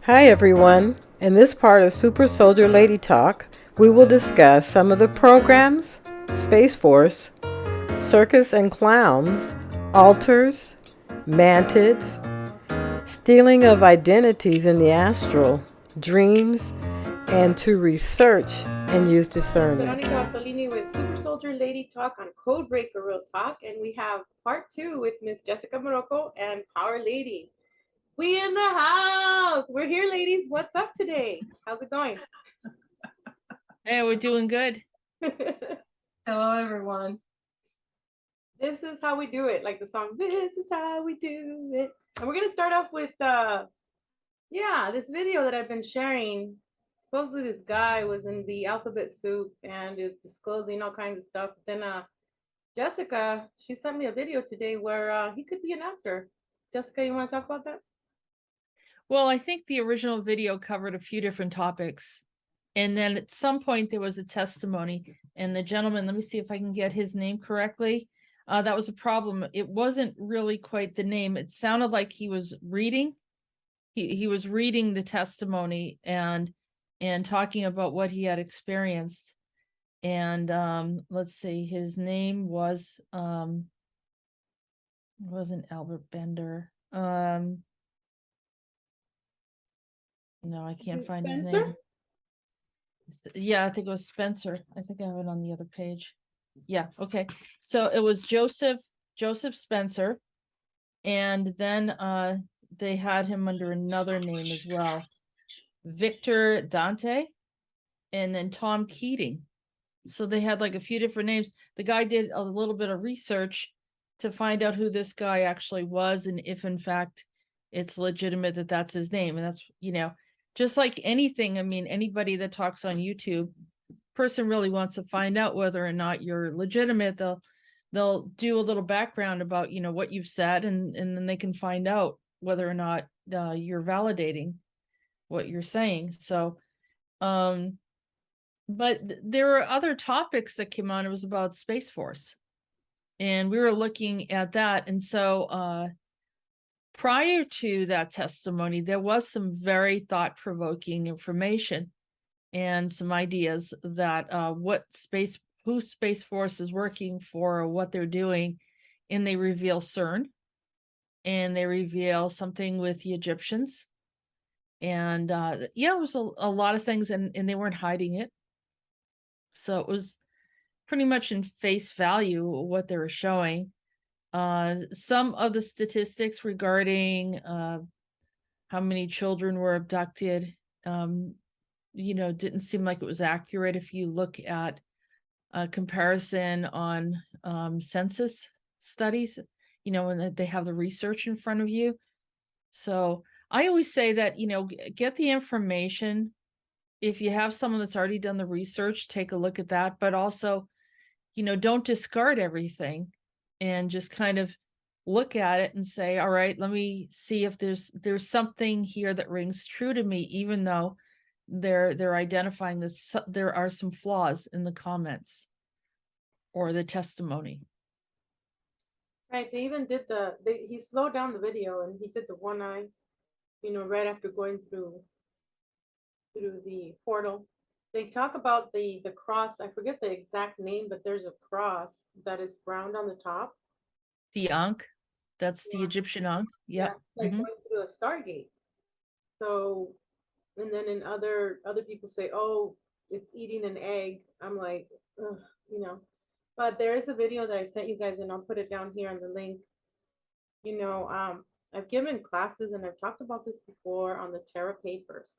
Hi everyone. In this part of Super Soldier Lady Talk, we will discuss some of the programs, Space Force, Circus and Clowns, altars, Mantids, stealing of identities in the astral, dreams, and to research and use discernment. Veronica Bartolini with Super Soldier Lady Talk on Codebreaker Real Talk, and we have part 2 with Miss Jessica Morocco and Power Lady. We in the house. We're here, ladies. What's up today? How's it going? Hey, we're doing good. Hello, everyone. This is how we do it, like the song, this is how we do it. And we're going to start off with, this video that I've been sharing. Supposedly this guy was in the alphabet soup and is disclosing all kinds of stuff. But then Jessica, she sent me a video today where he could be an actor. Jessica, you want to talk about that? Well, I think the original video covered a few different topics. And then at some point there was a testimony, and the gentleman, let me see if I can get his name correctly. That was a problem. It wasn't really quite the name. It sounded like he was reading. He was reading the testimony and talking about what he had experienced. And let's see, his name was it wasn't Albert Bender. No, I can't find his name. Yeah, I think it was Spencer. I think I have it on the other page. Yeah, okay. So it was Joseph Spencer. And then they had him under another name as well. Victor Dante, and then Tom Keating. So they had like a few different names. The guy did a little bit of research to find out who this guy actually was and if in fact it's legitimate that that's his name. And that's, just like anything, I mean, anybody that talks on YouTube, person really wants to find out whether or not you're legitimate. They'll do a little background about, what you've said, and then they can find out whether or not you're validating what you're saying. So, but there were other topics that came on. It was about Space Force, and we were looking at that. And so, prior to that testimony, there was some very thought-provoking information and some ideas that who Space Force is working for, or what they're doing. And they reveal CERN, and they reveal something with the Egyptians. And it was a lot of things, and they weren't hiding it. So it was pretty much in face value what they were showing. Some of the statistics regarding how many children were abducted, didn't seem like it was accurate if you look at a comparison on census studies, when they have the research in front of you. So I always say that, get the information. If you have someone that's already done the research, take a look at that, but also, don't discard everything, and just kind of look at it and say, all right, let me see if there's something here that rings true to me, even though they're identifying this, there are some flaws in the comments or the testimony. Right, they even did he slowed down the video and he did the one eye, right after going through the portal. They talk about the cross. I forget the exact name, but there's a cross that is round on the top. The Ankh, that's the Egyptian Ankh. Yep. Like going through a Stargate. So, and then in other people say, oh, it's eating an egg. I'm like, ugh, But there is a video that I sent you guys, and I'll put it down here on the link. I've given classes, and I've talked about this before on the Terra papers.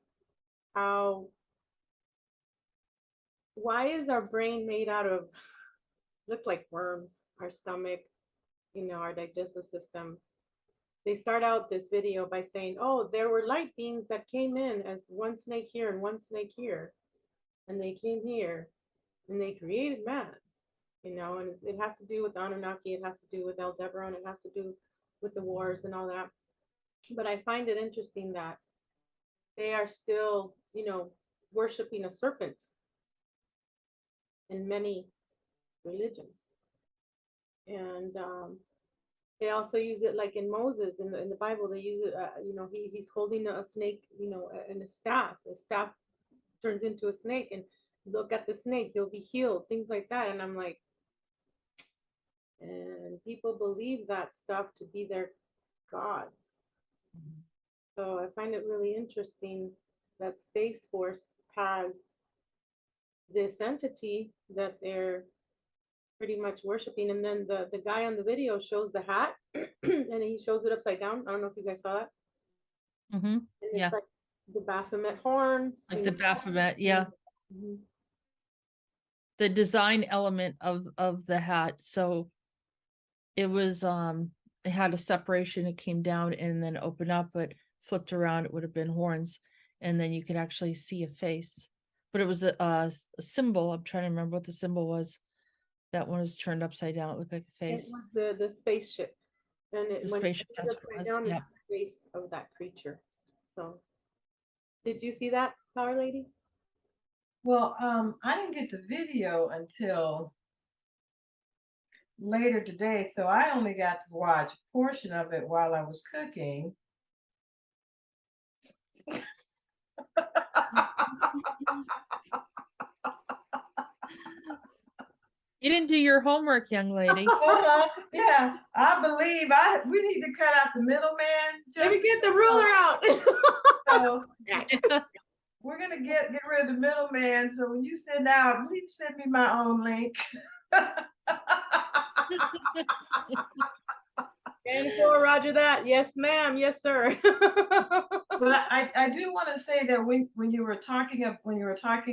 Why is our brain made out of, look like worms, our stomach, our digestive system? They start out this video by saying, oh, there were light beings that came in as one snake here and one snake here. And they came here and they created man, and it has to do with Anunnaki, it has to do with Aldebaran, it has to do with the wars and all that. But I find it interesting that they are still, worshiping a serpent in many religions. And They also use it like in Moses in the Bible. They use it. He's holding a snake, and a staff. The staff turns into a snake, and look at the snake, you'll be healed. Things like that. And I'm like, and people believe that stuff to be their gods. So I find it really interesting that Space Force has this entity that they're pretty much worshiping. And then the guy on the video shows the hat and he shows it upside down. I don't know if you guys saw that. Mm-hmm. And Yeah. it's like the Baphomet horns. Like the Baphomet, yeah. Mhm. The design element of the hat. So it was it had a separation, it came down and then opened up, but flipped around, it would have been horns, and then you could actually see a face. But it was a symbol. I'm trying to remember what the symbol was. That one was turned upside down, it looked like a It face. was the spaceship. And The when spaceship, it's that's what upside it was. down, Yeah. it's the face of that creature. So did you see that, Power Lady? Well, I didn't get the video until later today, so I only got to watch a portion of it while I was cooking. You didn't do your homework, young lady. Yeah, I believe we need to cut out the middleman. Let me get the ruler out. So we're gonna get rid of the middleman. So when you send out, please send me my own link. 10-4, Roger that. Yes, ma'am. Yes, sir. But I do want to say that when you were talking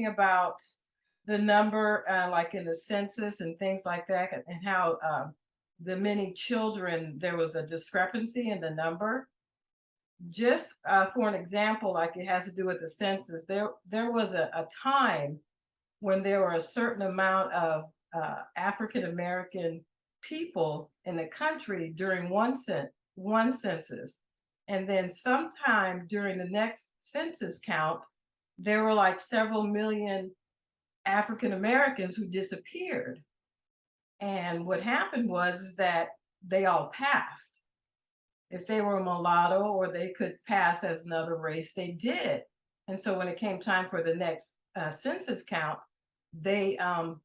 about the number, like in the census and things like that, and how the many children, there was a discrepancy in the number. Just for an example, like it has to do with the census, there was a time when there were a certain amount of African American people in the country during one census. And then sometime during the next census count, there were like several million African Americans who disappeared. And what happened was that they all passed. If they were mulatto or they could pass as another race, they did. And so when it came time for the next census count, they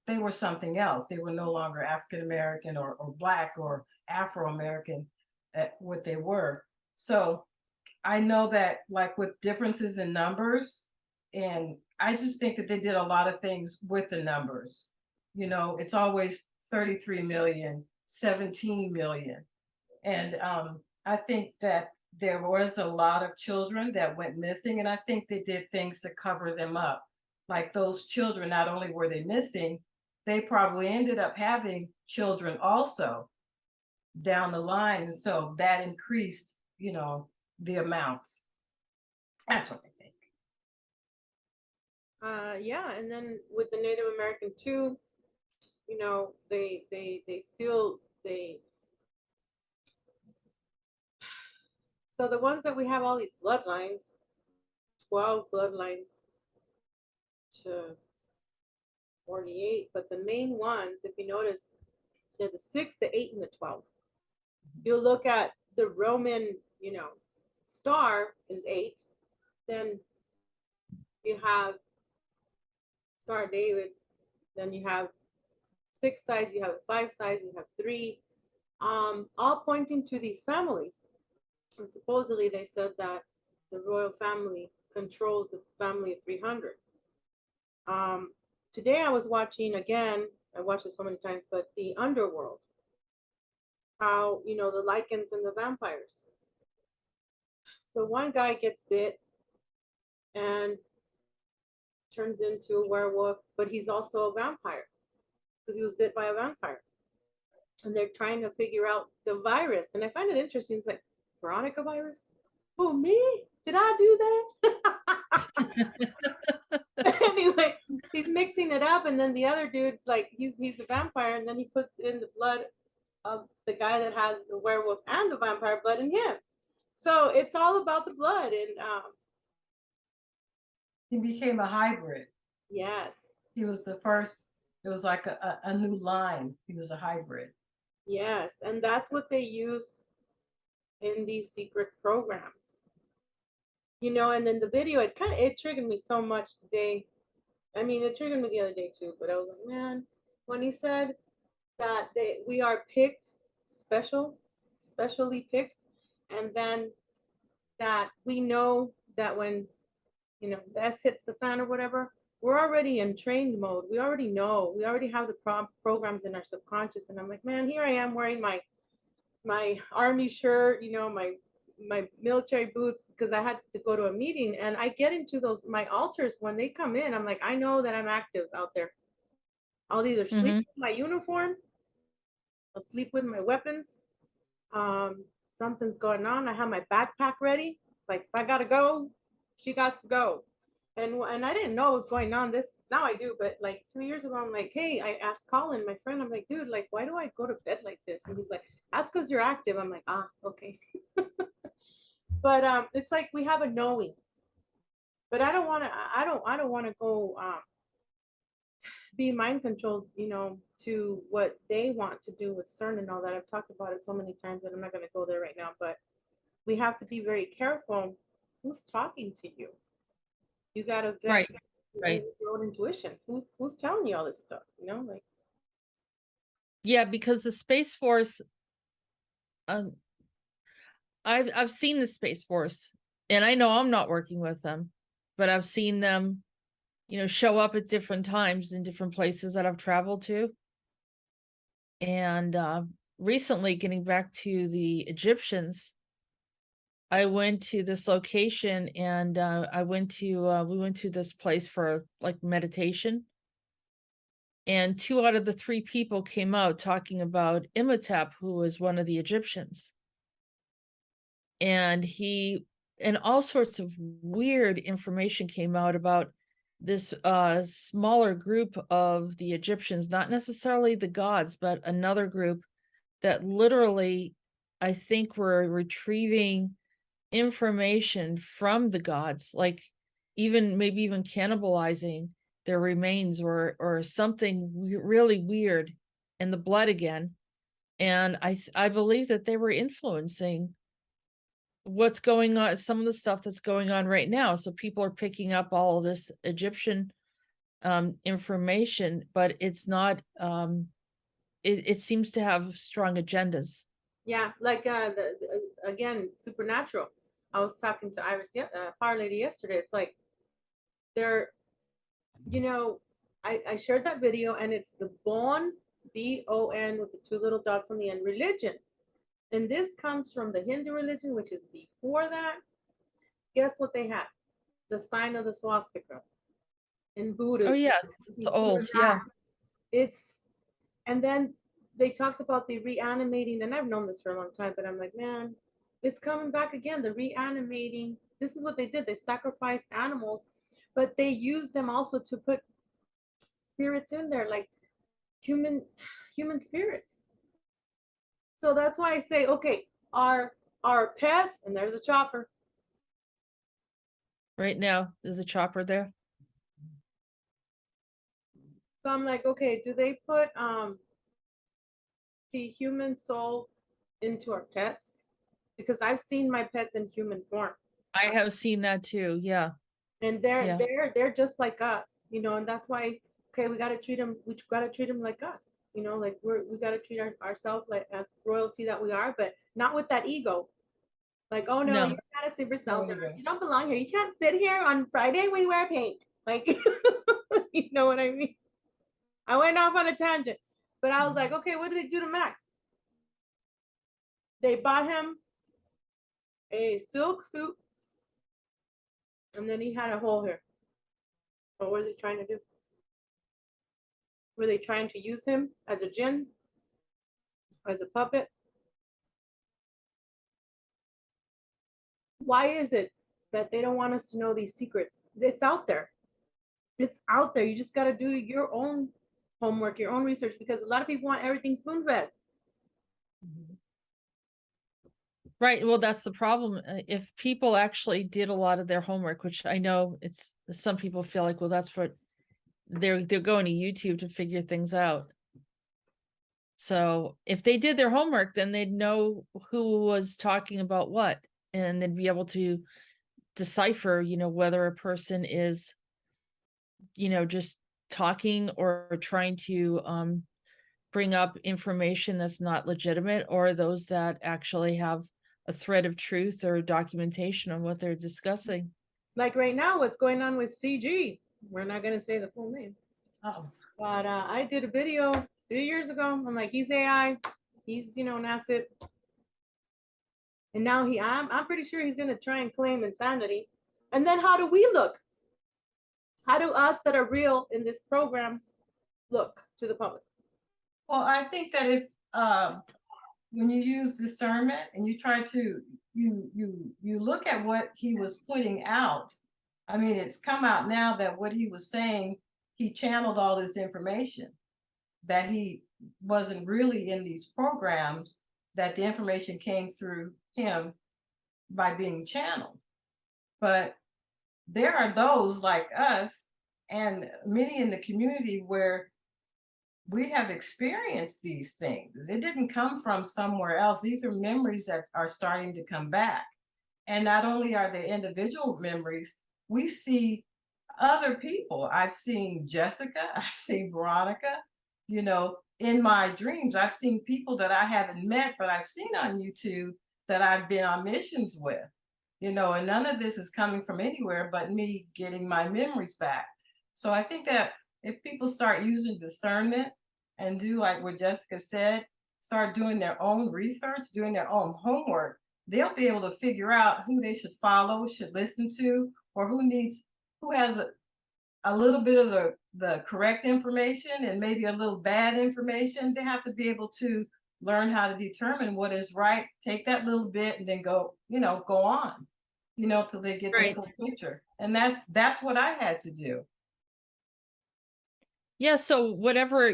were something else. They were no longer African American or Black or Afro American, what they were. So I know that, like, with differences in numbers, and I just think that they did a lot of things with the numbers. It's always 33 million, 17 million. And I think that there was a lot of children that went missing, and I think they did things to cover them up. Like those children, not only were they missing, they probably ended up having children also down the line. And so that increased, the amounts. That's what I think. Yeah, and then with the Native American too, so the ones that we have all these bloodlines, 12 bloodlines to 48, but the main ones, if you notice, they're the 6, the 8, and the 12. You look at the Roman, star is 8, then you have Star of David, then you have 6 sides, you have 5 sides, you have 3, all pointing to these families. And supposedly they said that the royal family controls the family of 300. Today I was watching again, I watched it so many times, but the underworld, how, the lichens and the vampires. So one guy gets bit and turns into a werewolf, but he's also a vampire because he was bit by a vampire. And they're trying to figure out the virus. And I find it interesting. It's like, Veronica virus? Oh, me? Did I do that? Anyway, he's mixing it up. And then the other dude's like, he's a vampire. And then he puts in the blood of the guy that has the werewolf and the vampire blood in him. So it's all about the blood. And he became a hybrid. Yes. He was the first. It was like a new line. He was a hybrid. Yes, and that's what they use in these secret programs. You know, and then the video, it triggered me so much today. I mean, it triggered me the other day too, but I was like, man, when he said that we are picked, specially picked, and then that we know that when, you know, the S hits the fan or whatever, we're already in trained mode. We already know. We already have the programs in our subconscious. And I'm like, man, here I am wearing my army shirt, you know, my military boots, because I had to go to a meeting, and I get into those my altars when they come in. I'm like, I know that I'm active out there. I'll either sleep Mm-hmm. in my uniform, I'll sleep with my weapons. Something's going on. I have my backpack ready. Like if I gotta go, she got to go. And I didn't know what was going on. This now I do, but like 2 years ago, I'm like, hey, I asked Colin, my friend, I'm like, dude, like, why do I go to bed like this? And he's like, that's because you're active. I'm like, ah, okay. But it's like we have a knowing. But I don't want to. I don't want to go be mind controlled. You know, to what they want to do with CERN and all that. I've talked about it so many times, that I'm not going to go there right now. But we have to be very careful. Who's talking to you? You got to vet Right. Right. your own intuition. Who's telling you all this stuff? You know, like Yeah, because the Space Force, um, I've seen the Space Force, and I know I'm not working with them, but I've seen them, you know, show up at different times in different places that I've traveled to. And recently, getting back to the Egyptians, I went to this location, and we went to this place for like meditation. And 2 out of the 3 people came out talking about Imhotep, who was one of the Egyptians. And all sorts of weird information came out about this smaller group of the Egyptians, not necessarily the gods, but another group that literally, I think, were retrieving information from the gods, like maybe even cannibalizing their remains, or something really weird in the blood again. And I believe that they were influencing what's going on, some of the stuff that's going on right now. So people are picking up all of this Egyptian information, but it's not it seems to have strong agendas. yeah, like again, supernatural. I was talking to Iris, Power Lady, yesterday. It's like they're, you know, I shared that video, and it's the Bon, BON, with the 2 little dots on the end, religion. And this comes from the Hindu religion, which is before that. Guess what they had? The sign of the swastika. In Oh Buddhism. yeah, it's old. Yeah. It's, and then they talked about the reanimating, and I've known this for a long time, but I'm like, man, it's coming back again. The reanimating. This is what they did. They sacrificed animals, but they used them also to put spirits in there, like human spirits. So that's why I say, okay, our pets, and there's a chopper. Right now, there's a chopper there. So I'm like, okay, do they put the human soul into our pets? Because I've seen my pets in human form, I have seen that too. Yeah. and Yeah. they're just like us, you know. And that's why, okay, we got to treat them. We got to treat them like us, you know. Like we got to treat ourselves like as royalty that we are, but not with that ego. Like, oh no, No. you're not a super soldier. You don't belong here. You can't sit here on Friday. We wear pink. Like, you know what I mean? I went off on a tangent, but I was like, okay, what did they do to Max? They bought him a silk suit, and then he had a hole here. What were they trying to do? Were they trying to use him as a djinn, as a puppet? Why is it that they don't want us to know these secrets? It's out there. It's out there. You just got to do your own homework, your own research, because a lot of people want everything spoon fed. Right. Well, that's the problem. If people actually did a lot of their homework, which I know it's some people feel like, well, that's what they're going to YouTube to figure things out. So if they did their homework, then they'd know who was talking about what, and they'd be able to decipher, whether a person is, just talking or trying to bring up information that's not legitimate, or those that actually have a thread of truth or documentation on what they're discussing. Like right now, what's going on with CG? We're not gonna say the full name. Oh, But I did a video 3 years ago. I'm like, he's AI, he's an asset. And now I'm pretty sure he's gonna try and claim insanity. And then how do we look? How do us that are real in these programs look to the public? well, I think that if when you use discernment and you try to you look at what he was putting out. I mean, it's come out now that what he was saying, he channeled all this information, that he wasn't really in these programs, that the information came through him by being channeled. But there are those like us and many in the community where we have experienced these things. It didn't come from somewhere else. These are memories that are starting to come back. And not only are they individual memories, we see other people. I've seen Jessica, I've seen Veronica, in my dreams. I've seen people that I haven't met, but I've seen on YouTube that I've been on missions with, and none of this is coming from anywhere but me getting my memories back. So I think that if people start using discernment and do like what Jessica said, start doing their own research, doing their own homework, they'll be able to figure out who they should follow, should listen to, or who has a little bit of the correct information and maybe a little bad information. They have to be able to learn how to determine what is right, take that little bit and then go on, till they get the Right. full picture. And that's what I had to do. Yeah, so whatever,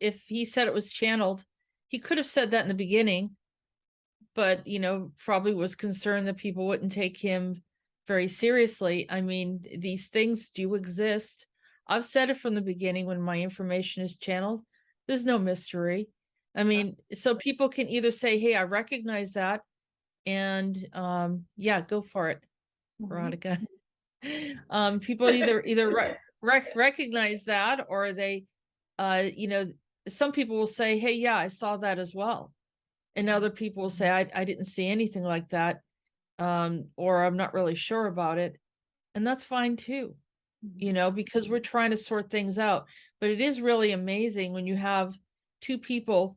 if he said it was channeled, he could have said that in the beginning, but probably was concerned that people wouldn't take him very seriously. I mean, these things do exist. I've said it from the beginning. When my information is channeled, there's no mystery. I mean, so people can either say, hey, I recognize that, and yeah, go for it, Veronica. People either recognize that, or they some people will say, hey, yeah, I saw that as well, and other people will say, I didn't see anything like that, or I'm not really sure about it, and that's fine too, because we're trying to sort things out. But it is really amazing when you have two people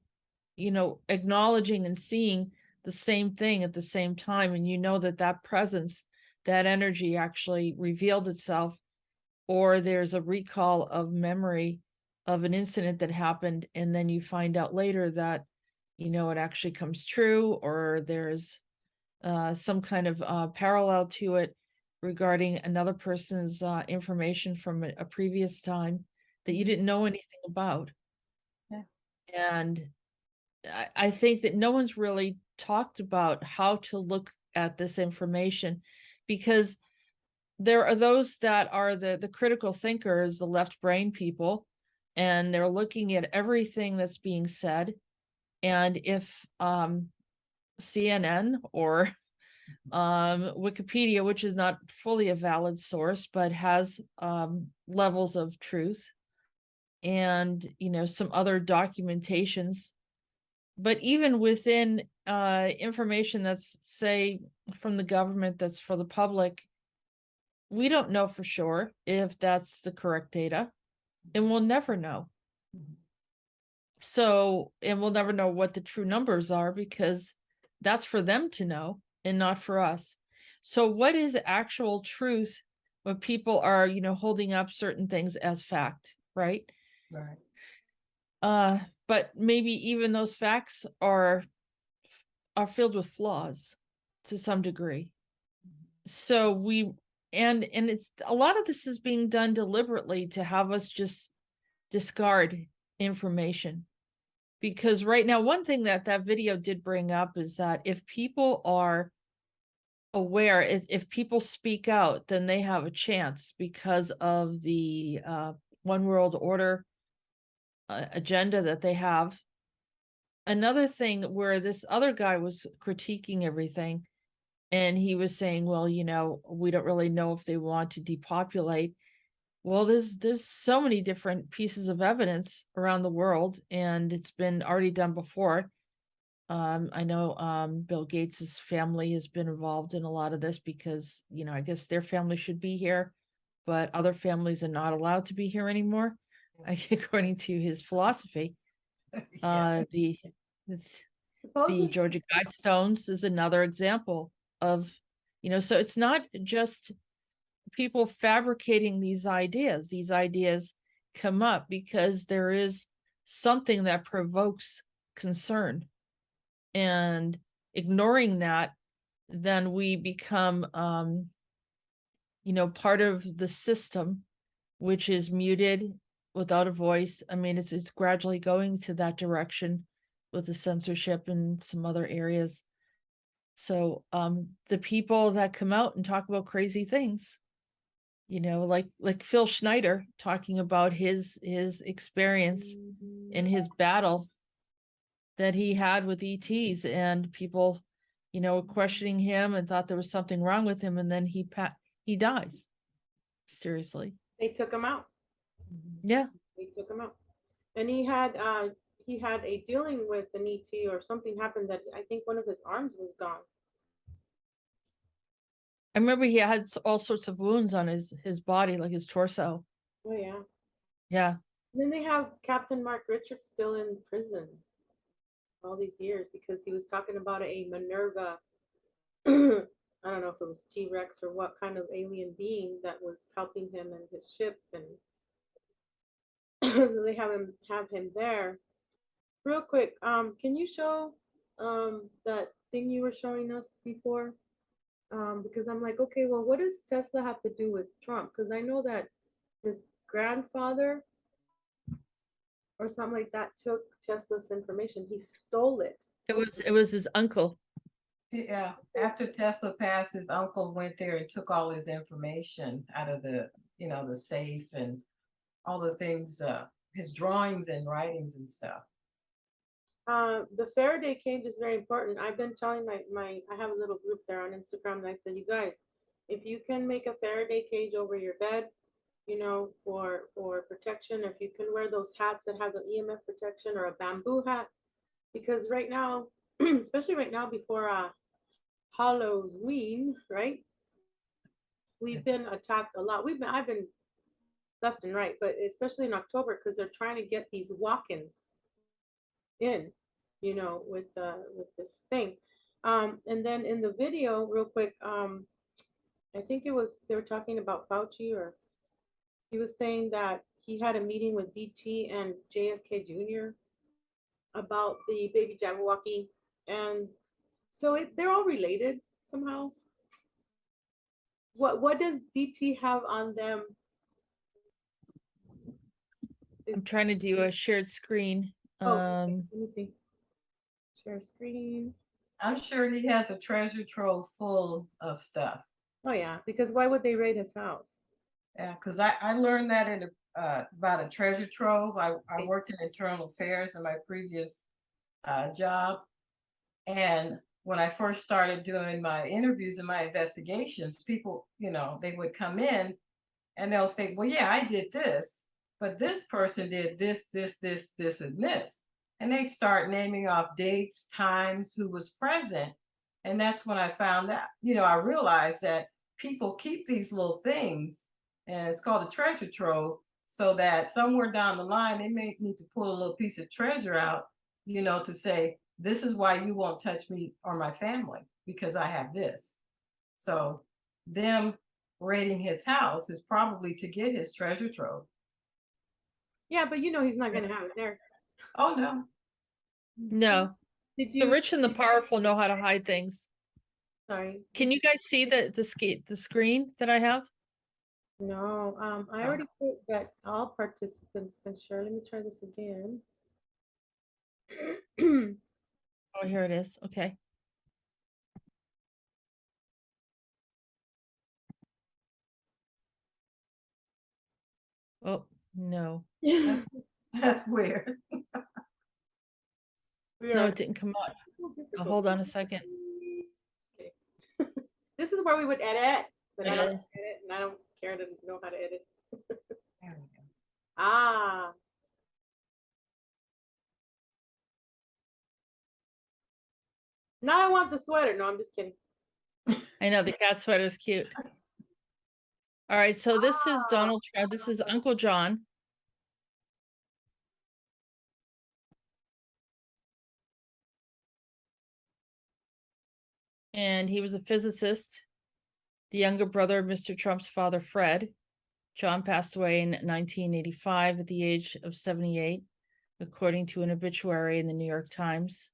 acknowledging and seeing the same thing at the same time, and that presence, that energy actually revealed itself, or there's a recall of memory of an incident that happened, and then you find out later that it actually comes true, or there's some kind of parallel to it regarding another person's information from a previous time that you didn't know anything about. Yeah. And I think that no one's really talked about how to look at this information, because there are those that are the critical thinkers, the left brain people, and they're looking at everything that's being said. And if CNN or Wikipedia, which is not fully a valid source, but has levels of truth, and some other documentations, but even within information that's, say, from the government, that's for the public, we don't know for sure if that's the correct data, and we'll never know. So, and we'll never know what the true numbers are, because that's for them to know and not for us. So what is actual truth when people are, holding up certain things as fact, right? Right. But maybe even those facts are filled with flaws to some degree. So and it's a lot of this is being done deliberately to have us just discard information. Because right now, one thing that video did bring up is that if people are aware, if people speak out, then they have a chance, because of the one world order agenda that they have. another thing where this other guy was critiquing everything, and he was saying, well, you know, we don't really know if they want to depopulate. Well, there's so many different pieces of evidence around the world, and it's been already done before. I know Bill Gates's family has been involved in a lot of this because, you know, I guess their family should be here, but other families are not allowed to be here anymore, according to his philosophy. Yeah. The Supposedly, Georgia Guidestones is another example of, you know, so it's not just people fabricating these ideas. These ideas come up because there is something that provokes concern, and ignoring that, then we become, you know, part of the system, which is muted, without a voice. I mean, it's gradually going to that direction with the censorship and some other areas. So the people that come out and talk about crazy things, you know, like Phil Schneider talking about his experience in his battle that he had with ETs, and people, you know, were questioning him and thought there was something wrong with him, and then he dies. Seriously. they took him out. Yeah. They took him out, and he had a dealing with an ET, or something happened that I think one of his arms was gone. I remember he had all sorts of wounds on his body, like his torso. Oh yeah. Yeah. And then they have Captain Mark Richards still in prison all these years because he was talking about a Minerva. I don't know if it was T-Rex or what kind of alien being that was helping him and his ship, and so they have him there. Real quick, can you show that thing you were showing us before? Because I'm like, okay, well, what does Tesla have to do with Trump? Because I know that his grandfather or something like that took Tesla's information. He stole it. It was his uncle. Yeah, after Tesla passed, his uncle went there and took all his information out of the, you know, the safe and all the things, his drawings and writings and stuff. The Faraday cage is very important. I've been telling I have a little group there on Instagram, and I said, you guys, if you can make a Faraday cage over your bed, you know, for protection, if you can wear those hats that have the EMF protection, or a bamboo hat, because right now, especially right now before Halloween, right? We've been attacked a lot. I've been left and right, but especially in October, because they're trying to get these walk-ins in, you know, with this thing. And then in the video, real quick, I think they were talking about Fauci, or he was saying that he had a meeting with DT and JFK Jr. about the baby Jabberwocky, and so they're all related somehow. What does DT have on them? I'm trying to do a shared screen. Let me see. Share screen. I'm sure he has a treasure trove full of stuff. Oh yeah, because why would they raid his house? Yeah, because I learned that in about a treasure trove. I worked in internal affairs in my previous job, and when I first started doing my interviews and my investigations, people, you know, they would come in and they'll say, well, yeah, I did this, but this person did this, and this. And they'd start naming off dates, times, who was present. And that's when I found out, you know, I realized that people keep these little things, and it's called a treasure trove, so that somewhere down the line, they may need to pull a little piece of treasure out, you know, to say, this is why you won't touch me or my family, because I have this. So them raiding his house is probably to get his treasure trove. Yeah, but you know he's not gonna have it there. Oh no. No. Did The you? rich and the powerful know how to hide things. Sorry. Can you guys see the screen that I have? No. I already put that all participants can share. Let me try this again. Oh, here it is. Okay. Oh, no. That's weird. We No, are it didn't come up. so Oh, difficult. hold on a second. Just kidding. This is where we would edit, but I don't Edit. edit, and I don't care to know how to edit. There we go. Ah, now I want the sweater. No, I'm just kidding. I know the cat sweater is cute. All right, so this is Donald Trump. This is Uncle John. And he was a physicist, the younger brother of Mr. Trump's father, Fred. John passed away in 1985 at the age of 78, according to an obituary in the New York Times.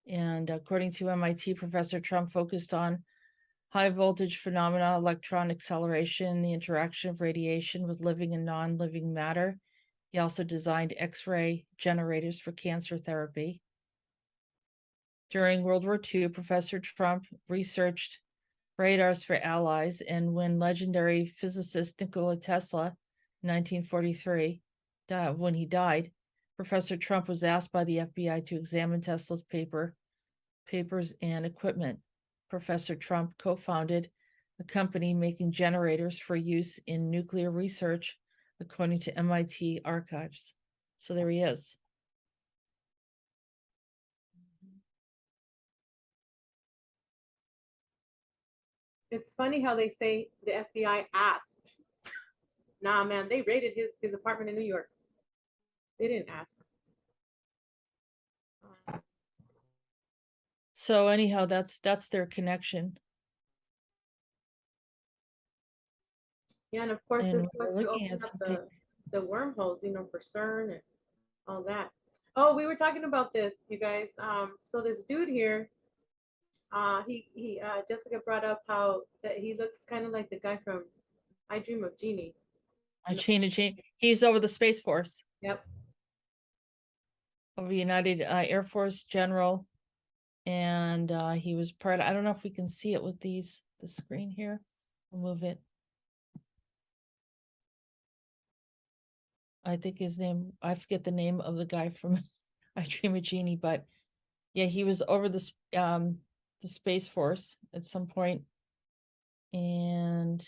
And according to MIT, Professor Trump focused on high voltage phenomena, electron acceleration, the interaction of radiation with living and non-living matter. He also designed X-ray generators for cancer therapy. During World War II, Professor Trump researched radars for allies, and when legendary physicist Nikola Tesla, in 1943, when he died, Professor Trump was asked by the FBI to examine Tesla's papers and equipment. Professor Trump co-founded a company making generators for use in nuclear research, according to MIT archives. So there he is. It's funny how they say the FBI asked. Nah, man, they raided his apartment in New York. They didn't ask. So anyhow, that's their connection. Yeah, and of course And this we're was to looking open at up something. the wormholes, for CERN and all that. Oh, we were talking about this, you guys. So this dude here, Jessica brought up how that he looks kind of like the guy from I Dream of Jeannie. He's over the Space Force, Yep. over United Air Force General. And he was part, I don't know if we can see it with the screen here. I'll move it. I think his name, I forget the name of the guy from I Dream of Jeannie, but yeah, he was over the Space Force at some point. And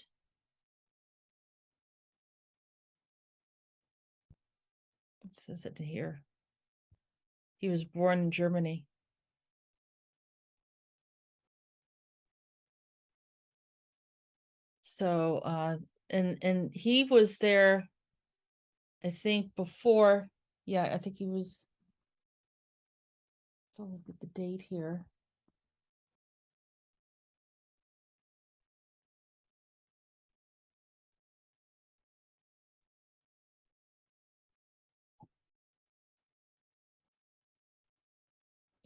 what says it here? He was born in Germany. So and he was there, I think, before. Yeah, I think he was. I'll look at the date here.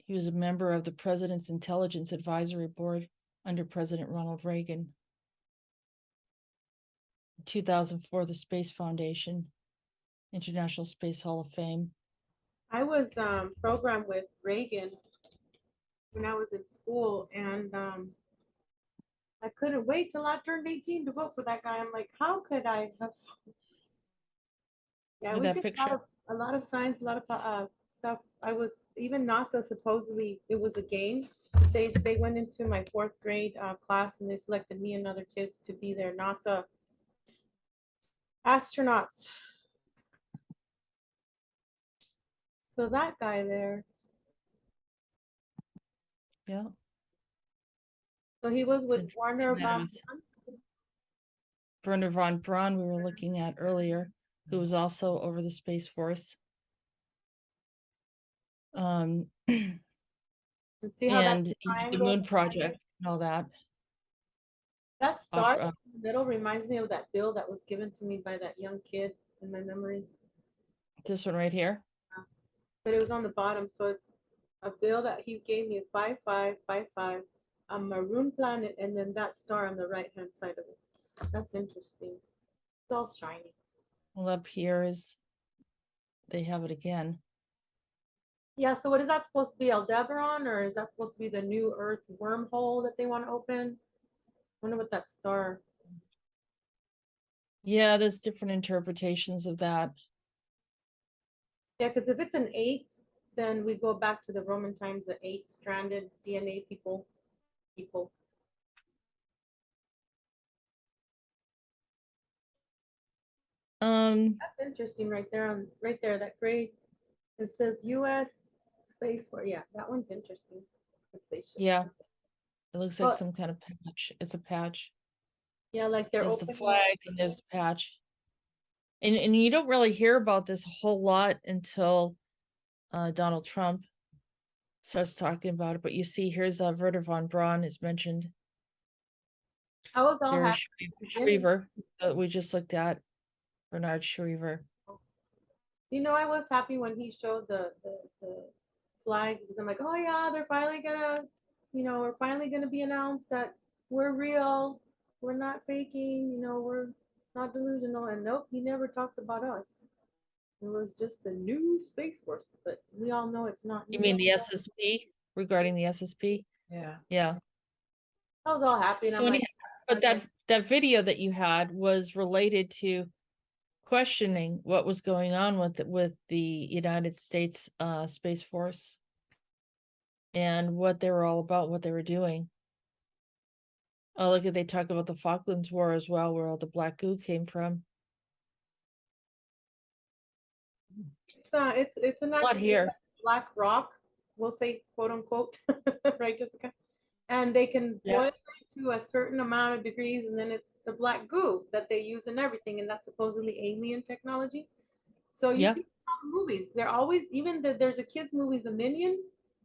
He was a member of the President's Intelligence Advisory Board under President Ronald Reagan. In 2004, the Space Foundation, International Space Hall of Fame. I was programmed with Reagan when I was in school, and I couldn't wait till I turned 18 to vote for that guy. I'm like, how could I have? Yeah, we That did picture. a lot of science, a lot of stuff. I was even NASA supposedly it was a game. They went into my fourth grade class and they selected me and other kids to be their NASA astronauts. So that guy there. Yeah. So he was with It's Warner interesting that it was Werner von Braun we were looking at earlier, who was also over the Space Force. and see how And that the triangle, Moon Project and all that. that star in the middle reminds me of that bill that was given to me by that young kid in my memory. This one right here. But it was on the bottom, so it's a bill that he gave me, 5555, a maroon planet, and then that star on the right hand side of it. That's interesting. It's all shiny. Well, up here is, they have it again. Yeah, so what is that supposed to be, Aldebaran, or is that supposed to be the new Earth wormhole that they want to open? I wonder what that star. Yeah, there's different interpretations of that. Yeah, because if it's an 8, then we go back to the Roman times, the 8-stranded DNA people. That's interesting right there right there, that gray. It says U.S. Space Force. Yeah, that one's interesting. The spaceship. Yeah. It looks like Well, some kind of patch. It's a patch. yeah, like they're There's the opening. flag and there's the patch. And you don't really hear about this a whole lot until Donald Trump starts talking about it. But you see, here's Werner von Braun is mentioned. I was all There's happy. Schriever that we just looked at. Bernard Schriever. You know, I was happy when he showed the flag, because I'm like, oh yeah, they're finally gonna, we're finally gonna be announced that we're real, we're not faking, we're not delusional. And nope, he never talked about us. It was just the new Space Force, but we all know it's not. You mean the SSP? Regarding the SSP? Yeah. Yeah. I was all happy, and So I'm like, but that video that you had was related to questioning what was going on with the United States Space Force and what they were all about, what they were doing. Oh, look at, they talk about the Falklands War as well, where all the black goo came from. it's a Not here. black rock, we'll say, quote unquote, right, Jessica? And they can boil it to a certain amount of degrees, and then it's the black goo that they use in everything, and that's supposedly alien technology. So you see some movies, they're always, even there's a kids movie, The Minion.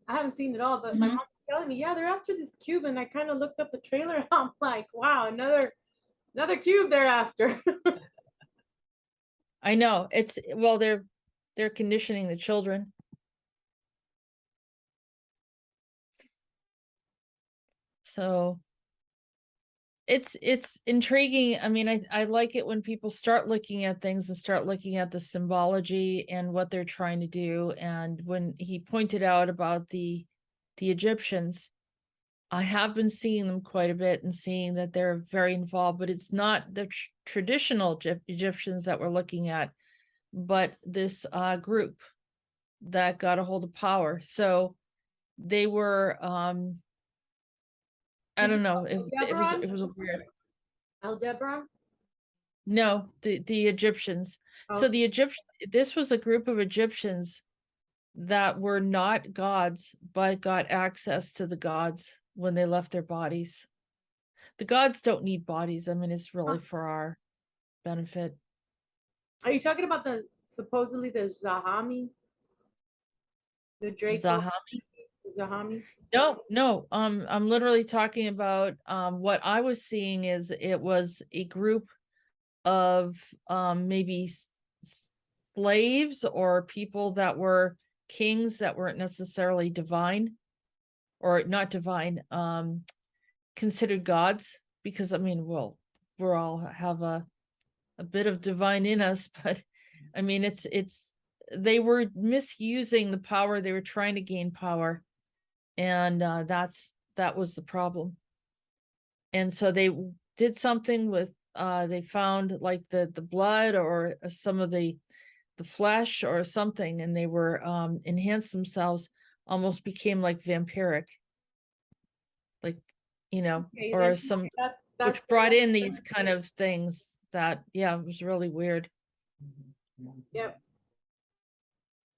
I haven't seen it all, but my mom's telling me, yeah, they're after this cube, and I kind of looked up the trailer, and I'm like, wow, another cube they're after. I know. It's, well, they're conditioning the children. So it's intriguing. I mean, I like it when people start looking at things and start looking at the symbology and what they're trying to do. And when he pointed out about the Egyptians, I have been seeing them quite a bit and seeing that they're very involved, but it's not the traditional Egyptians that we're looking at, but this group that got a hold of power. So they were I don't know. It was weird. Aldebaran? No, the Egyptians. Oh, So this was a group of Egyptians that were not gods, but got access to the gods when they left their bodies. The gods don't need bodies. I mean, it's really for our benefit. Are you talking about supposedly the Zahami? The Draco? Zahami? No. I'm literally talking about what I was seeing is it was a group of maybe slaves or people that were kings that weren't necessarily divine, or not divine, considered gods, because I mean, well, we're all have a bit of divine in us, but I mean, it's they were misusing the power. They were trying to gain power, and that was the problem. And so they did something with they found like the blood or some of the flesh or something, and they were enhanced themselves, almost became like vampiric, like, Okay, or some that's which brought in these kind of things that, yeah, it was really weird. Yep.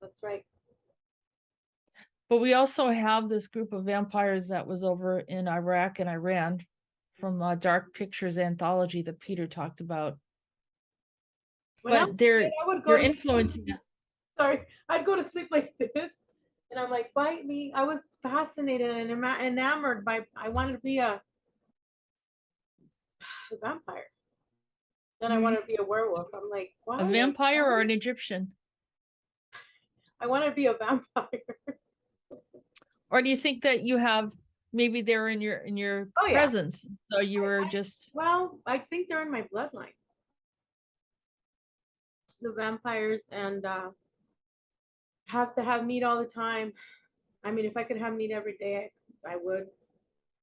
That's right. But we also have this group of vampires that was over in Iraq and Iran from Dark Pictures anthology that Peter talked about. But they're influencing. Sorry, I'd go to sleep like this, and I'm like, bite me. I was fascinated and enamored by. I wanted to be a vampire. Then I wanted to be a werewolf. I'm like, why? A vampire or an Egyptian? I want to be a vampire. Or do you think that you have, maybe they're in your presence, so you were just? Well, I think they're in my bloodline. The vampires, and have to have meat all the time. I mean, if I could have meat every day, I would.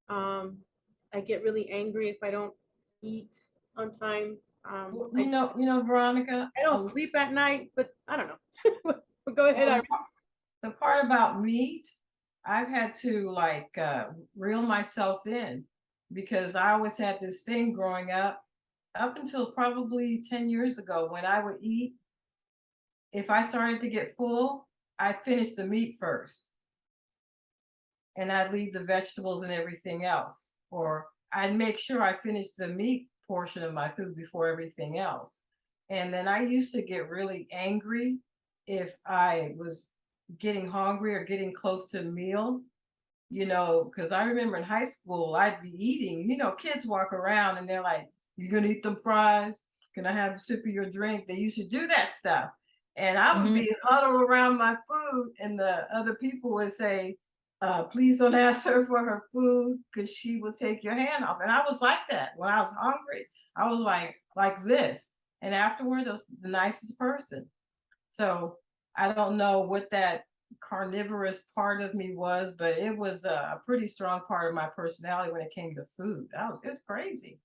I get really angry if I don't eat on time. Veronica, I don't sleep at night, but I don't know. Go ahead. Well, the part about meat, I've had to like reel myself in because I always had this thing growing up until probably 10 years ago when I would eat. If I started to get full, I finished the meat first and I'd leave the vegetables and everything else. Or I'd make sure I finished the meat portion of my food before everything else. And then I used to get really angry if I was getting hungry or getting close to a meal, because I remember in high school, I'd be eating, kids walk around and they're like, you gonna eat them fries? Can I have a sip of your drink? They used to do that stuff. And I would be huddled around my food and the other people would say, please don't ask her for her food because she will take your hand off. And I was like that when I was hungry. I was like this. And afterwards, I was the nicest person. So I don't know what that carnivorous part of me was, but it was a pretty strong part of my personality when it came to food. It's crazy.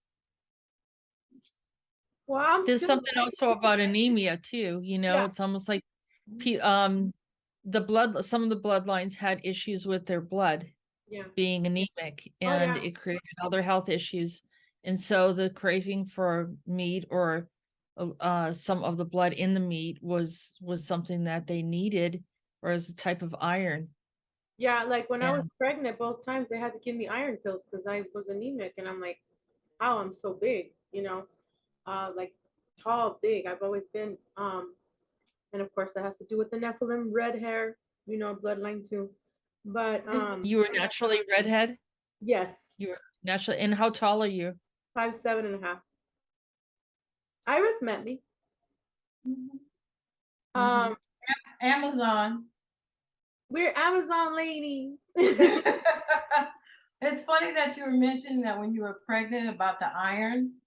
Well, There's something also about anemia too, Yeah. it's almost like some of the bloodlines had issues with their blood Yeah. being anemic, Oh, and yeah. it created other health issues. And so the craving for meat or some of the blood in the meat was something that they needed, or as a type of iron. Yeah, like when I was And pregnant, both times they had to give me iron pills because I was anemic, and I'm like, oh, I'm so big, like tall, big. I've always been, and of course that has to do with the Nephilim, red hair, bloodline too. But you were naturally redhead? yes, You were naturally, and how tall are you? 5'7.5". Iris met me. Mhm. Amazon. We're Amazon ladies. It's funny that you were mentioning that when you were pregnant about the iron,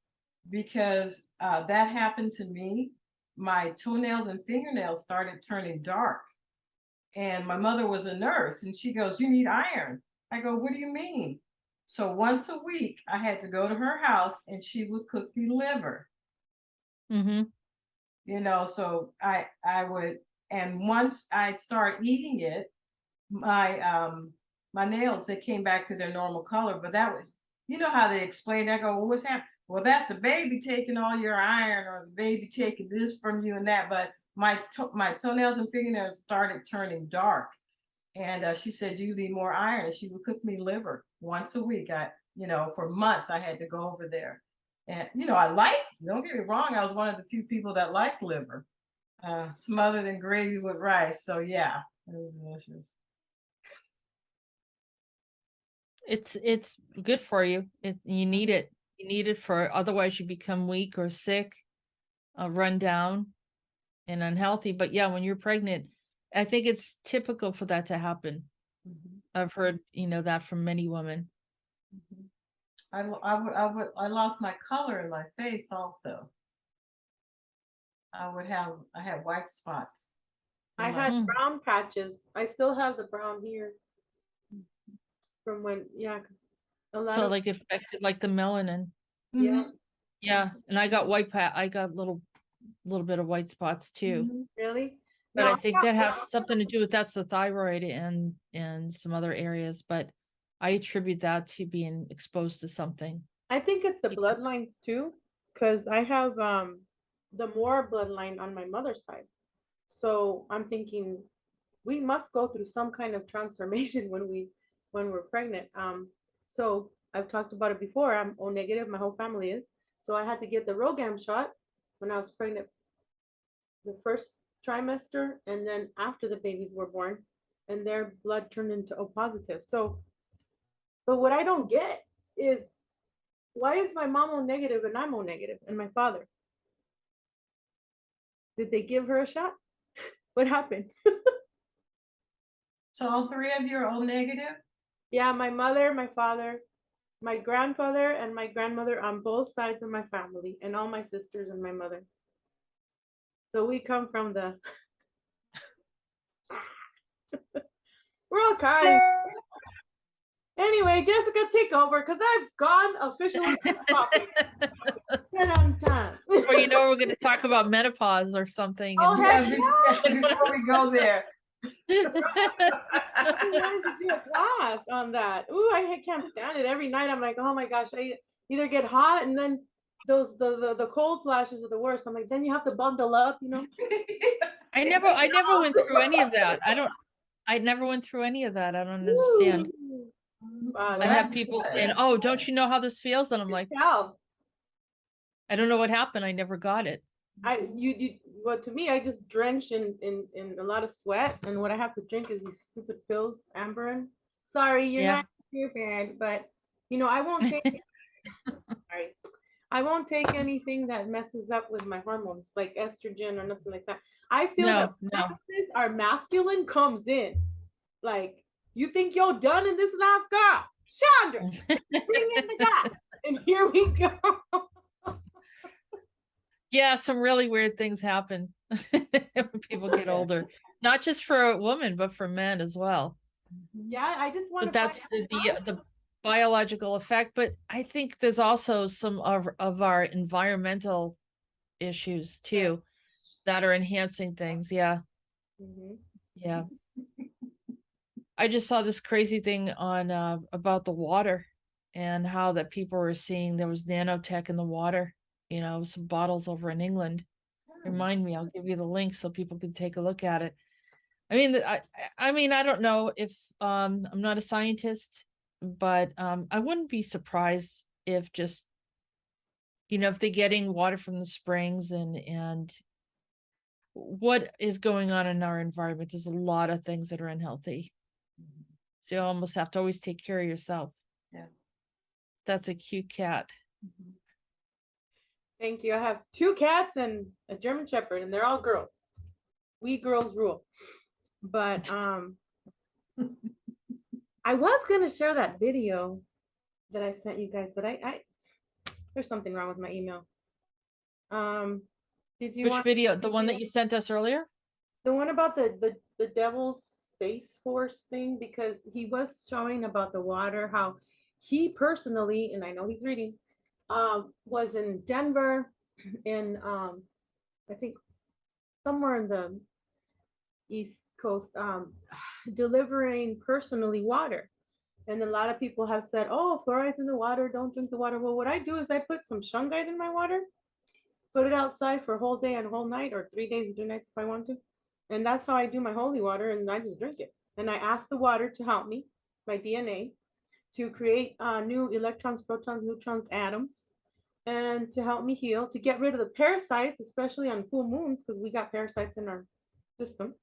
because that happened to me. My toenails and fingernails started turning dark. And my mother was a nurse and she goes, you need iron. I go, what do you mean? So once a week, I had to go to her house and she would cook me liver. So I would, and once I'd start eating it, my nails, they came back to their normal color. But that was, how they explain that. I go, well, what's happening? Well, that's the baby taking all your iron, or the baby taking this from you and that. But my toenails and fingernails started turning dark. And she said, you need more iron. And she would cook me liver once a week. For months I had to go over there. And, don't get me wrong, I was one of the few people that liked liver, smothered in gravy with rice. So yeah, it was delicious. It's good for you. You need it. You need it otherwise you become weak or sick, run down and unhealthy. But yeah, when you're pregnant, I think it's typical for that to happen. I've heard, that from many women. I lost my color in my face also. I had white spots. I had brown patches. I still have the brown here from when, because a lot So of, like affected like the melanin. yeah. Yeah, and I got I got little bit of white spots too. Really? But No, I think that has something to do with that's the thyroid and some other areas, but I attribute that to being exposed to something. I think it's the bloodlines too, because I have the Moore bloodline on my mother's side. So I'm thinking we must go through some kind of transformation when we're pregnant. So I've talked about it before. I'm O negative, my whole family is. So I had to get the Rogam shot when I was pregnant, the first trimester, and then after the babies were born, and their blood turned into O positive. So, but what I don't get is, why is my mom O negative and I'm O negative, and my father? Did they give her a shot? What happened? So all three of you are O negative? Yeah, my mother, my father, my grandfather, and my grandmother on both sides of my family, and all my sisters and my mother. So we come from the we're all kind. Anyway, Jessica, take over because I've gone officially off topic. Right on time. Or you know we're going to talk about menopause or something. Oh, and- heck Yeah, before we go there. I wanted to do a class on that. Ooh, I can't stand it. Every night I'm like, oh my gosh, I either get hot and then the cold flashes are the worst. I'm like, then you have to bundle up, you know. I never went through any of that. I never went through any of that. I don't understand. Wow, I that's have people saying, "Oh, don't you know how this feels?" And I'm like, hell. I don't know what happened. I never got it. Well, to me, I just drench in a lot of sweat, and what I have to drink is these stupid pills, Amberin. Sorry, you're Yeah. not stupid, but you know, I won't take sorry. I won't take anything that messes up with my hormones, like estrogen or nothing like that. I feel that No. our masculine comes in. Like, you think you're done in this life, girl? Chandra, bring in the guy. And here we go. Yeah, some really weird things happen when people get older. Not just for a woman, but for men as well. Yeah, I just want But to that's the biological effect. But I think there's also some of our environmental issues too that are enhancing things. Yeah. Yeah. I just saw this crazy thing on about the water and how that people were seeing there was nanotech in the water, you know, some bottles over in England. Remind me, I'll give you the link so people can take a look at it. I mean, I mean, I don't know if I'm not a scientist, but I wouldn't be surprised if just, you know, if they're getting water from the springs and what is going on in our environment. There's a lot of things that are unhealthy. So you almost have to always take care of yourself. Yeah. That's a cute cat. Thank you. I have 2 cats and a German Shepherd, and they're all girls. We girls rule. But I was gonna share that video that I sent you guys, but I there's something wrong with my email. Did you Which want video? The one that you sent us earlier? the one about the devil's space force thing? Because he was showing about the water, how he personally, and I know he's reading, was in Denver, in I think somewhere in the East Coast, delivering personally water. And a lot of people have said, oh, fluoride's in the water, don't drink the water. Well, what I do is I put some shungite in my water, put it outside for a whole day and a whole night, or 3 days and 3 nights if I want to. And that's how I do my holy water, and I just drink it. And I ask the water to help me, my DNA, to create new electrons, protons, neutrons, atoms, and to help me heal, to get rid of the parasites, especially on full moons, because we got parasites in our system.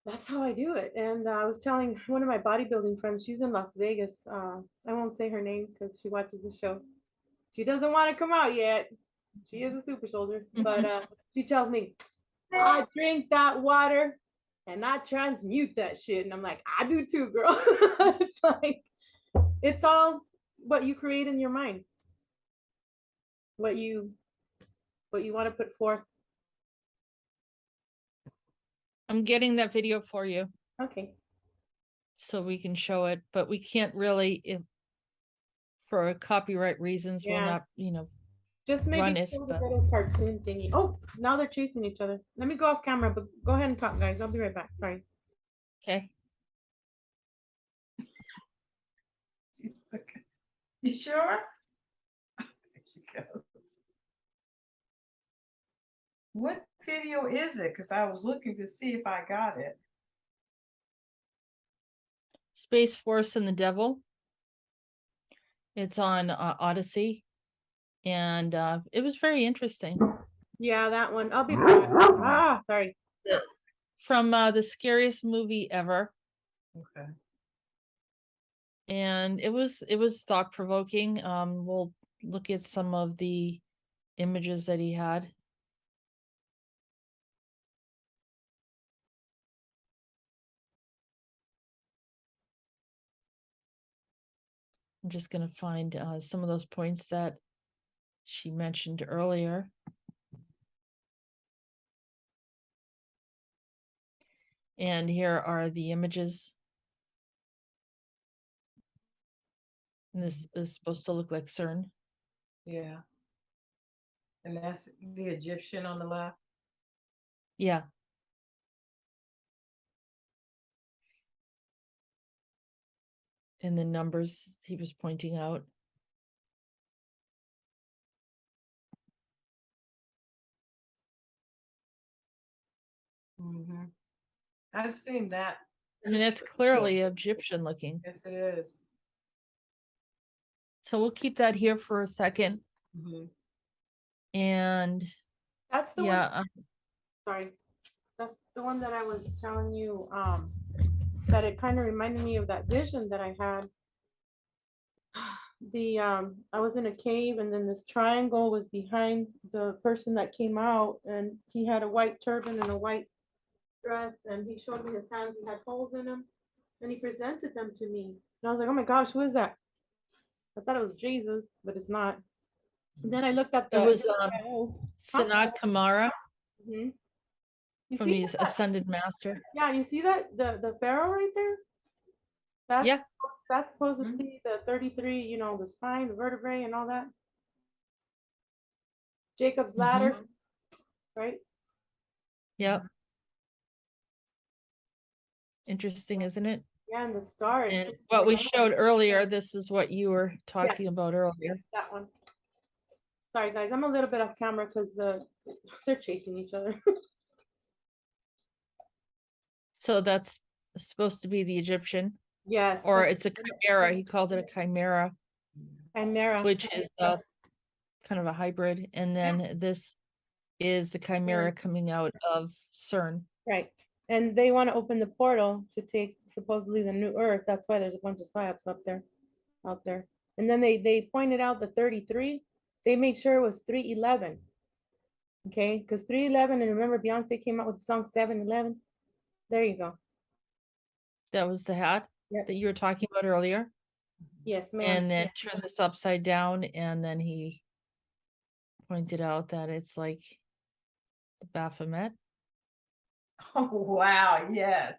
That's how I do it. And I was telling one of my bodybuilding friends, she's in Las Vegas. I won't say her name because she watches the show. She doesn't want to come out yet. She is a super soldier, but she tells me, I drink that water and I transmute that shit. And I'm like, I do too, girl. It's like, it's all what you create in your mind, what you want to put forth. I'm getting that video for you Okay. so we can show it, but we can't really, if for copyright reasons, we'll Yeah. not, you know, Just run maybe it. a But little cartoon thingy. Oh, now they're chasing each other. Let me go off camera, but go ahead and talk, guys. I'll be right back. Sorry. okay. You sure? There she goes. What video is it? Because I was looking to see if I got it. Space Force and the Devil. It's on Odyssey, and it was very interesting. Yeah, that one. I'll be back. Ah, sorry. From the scariest movie ever. Okay. And it was thought provoking. We'll look at some of the images that he had. I'm just going to find some of those points that she mentioned earlier. And here are the images. And this is supposed to look like CERN. Yeah. And that's the Egyptian on the left. Yeah. And the numbers he was pointing out. Mm-hmm. I've seen that. I mean, that's clearly Egyptian looking. Yes, it is. So we'll keep that here for a second. Mm-hmm. And That's the yeah, one. Sorry, that's the one that I was telling you. That it kind of reminded me of that vision that I had. I was in a cave, and then this triangle was behind the person that came out, and he had a white turban and a white dress, and he showed me his hands. He had holes in them, and he presented them to me. And I was like, oh my gosh, who is that? I thought it was Jesus, but it's not. And then I looked at it the was Huh? Sanat Kamara Mhm. You from see the that? Ascended Master. Yeah, you see that the pharaoh right there? That's Yeah. that's supposed to be the 33, the spine, the vertebrae, and all that. Jacob's ladder, right? Yep. Interesting, isn't it? Yeah, and the star. And what we showed earlier, this is what you were talking about earlier. That one. Sorry, guys, I'm a little bit off camera because they're chasing each other. So that's supposed to be the Egyptian, Yes. or it's a chimera. He called it a chimera, Chimera. which is kind of a hybrid. And then this is the chimera coming out of CERN. Right. And they want to open the portal to take supposedly the new Earth. That's why there's a bunch of psyops out there. And then they pointed out the 33. They made sure it was 311. Okay, because 311, and remember Beyonce came out with the song 711. There you go. That was the hat Yep. that you were talking about earlier. Yes, ma'am. And then turn this upside down, and then he pointed out that it's like the Baphomet. Oh wow, yes.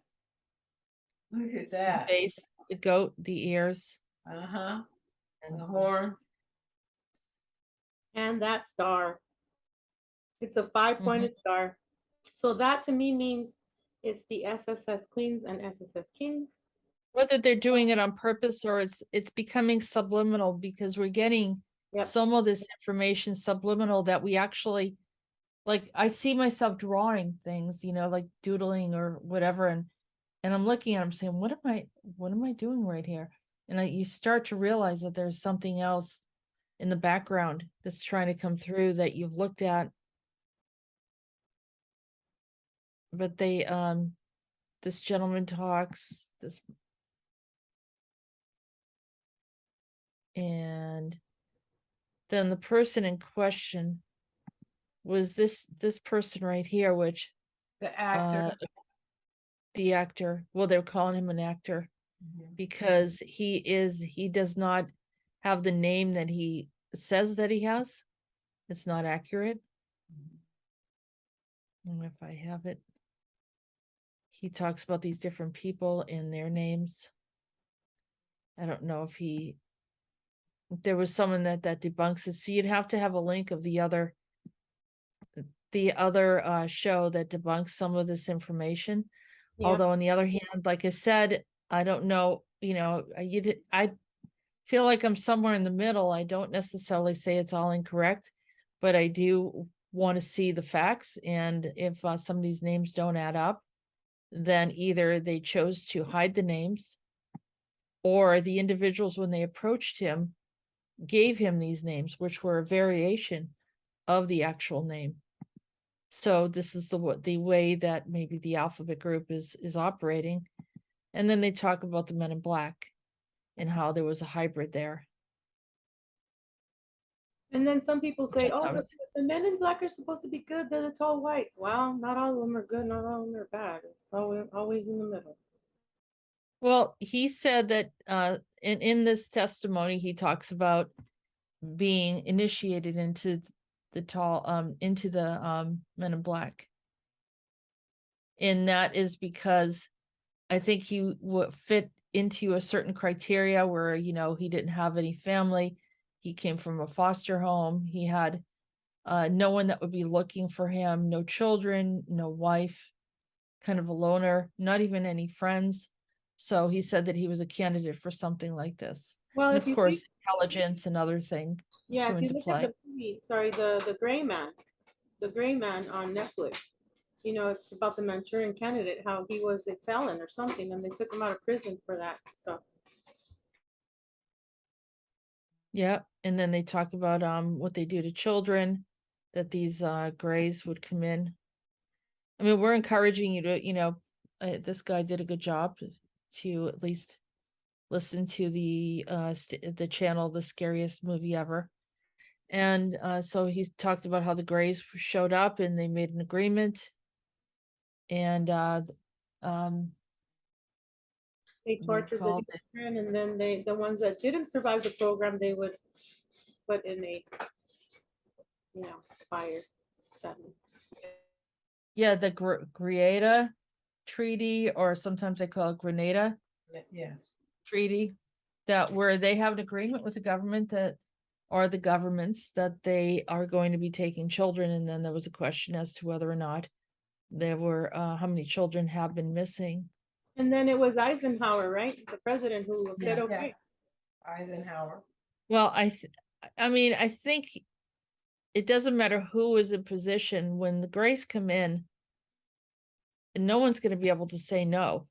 Look at It's the that. face, the goat, the ears, Uh-huh. and The horns. And that star. It's a 5-pointed star. So that to me means it's the SSS Queens and SSS Kings. whether they're doing it on purpose or it's becoming subliminal, because we're getting Yep. some of this information subliminal that we actually, like, I see myself drawing things, like doodling or whatever, and I'm looking at them saying, what am I doing right here? And you start to realize that there's something else in the background that's trying to come through that you've looked at. But this gentleman talks, and then the person in question was this person right here, which The actor. the actor, well, they're calling him an actor because he does not have the name that he says that he has. It's not accurate. And if I have it, he talks about these different people and their names. I don't know if there was someone that debunks it. So you'd have to have a link of the other show that debunks some of this information. Yeah. Although on the other hand, like I said, I don't know, I feel like I'm somewhere in the middle. I don't necessarily say it's all incorrect, but I do want to see the facts. And if some of these names don't add up, then either they chose to hide the names, or the individuals, when they approached him, gave him these names, which were a variation of the actual name. So this is the way that maybe the alphabet group is operating. And then they talk about the Men in Black and how there was a hybrid there. And then some people say, I oh, thought but the Men in Black are supposed to be good. They're the tall whites. Well, not all of them are good. Not all of them are bad. It's always in the middle. Well, he said that in this testimony, he talks about being initiated into the Men in Black. And that is because I think he would fit into a certain criteria where, he didn't have any family. He came from a foster home. He had no one that would be looking for him, no children, no wife, kind of a loner, not even any friends. So he said that he was a candidate for something like this. Well, And if of you course, think, intelligence and other thing yeah, come if you into look play. at the movie, sorry, the Gray Man, on Netflix, you know, it's about the Manchurian Candidate, how he was a felon or something, and they took him out of prison for that stuff. Yeah, and then they talk about what they do to children, that these grays would come in. I mean, we're encouraging you to, this guy did a good job to at least listen to the channel, The Scariest Movie Ever. And so he's talked about how the Greys showed up and they made an agreement. And They they tortured the called it, children, and then the ones that didn't survive the program, they would put in a, fire setting. yeah, the Greada Treaty, or sometimes they call it Grenada Yes. Treaty, that where they have an agreement with the government that, or the governments, that they are going to be taking children. And then there was a question as to whether or not there were how many children have been missing. And then it was Eisenhower, right? The president who said, Yeah. okay. Eisenhower. Well, I mean, I think it doesn't matter who is in position when the Greys come in, and no one's going to be able to say no.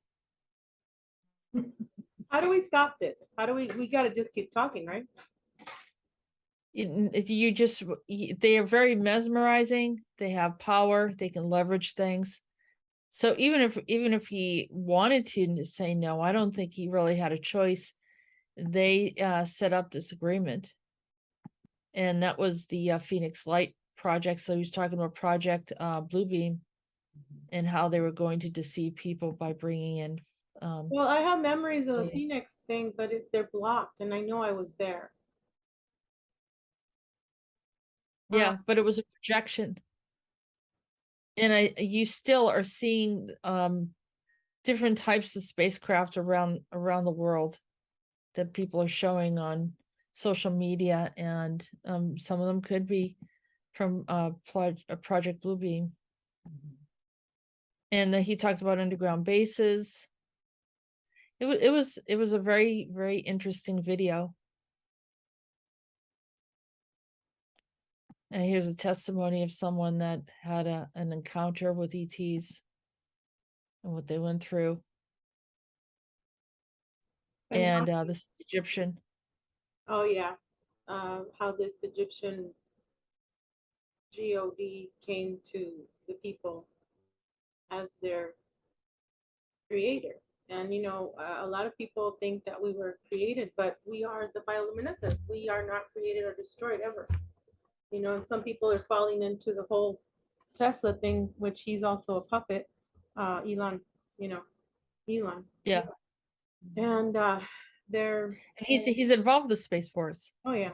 How do we stop this? How do we got to just keep talking, right? If you just, they are very mesmerizing. They have power. They can leverage things. So even if he wanted to say no, I don't think he really had a choice. They set up this agreement, and that was the Phoenix Light project. So he was talking about Project Bluebeam, and how they were going to deceive people by bringing in. Well, I have memories of so the yeah. Phoenix thing, but they're blocked, and I know I was there. Yeah, but it was a projection. And you still are seeing different types of spacecraft around the world that people are showing on social media, and some of them could be from Project Bluebeam. And he talked about underground bases. It was a very, very interesting video. And here's a testimony of someone that had an encounter with ETs and what they went through. And this Egyptian. Oh yeah, how this Egyptian God came to the people as their creator. And a lot of people think that we were created, but we are the bioluminescence. We are not created or destroyed ever. And some people are falling into the whole Tesla thing, which he's also a puppet. Elon. Elon. Yeah. And they're And he's involved with the Space Force. oh yeah.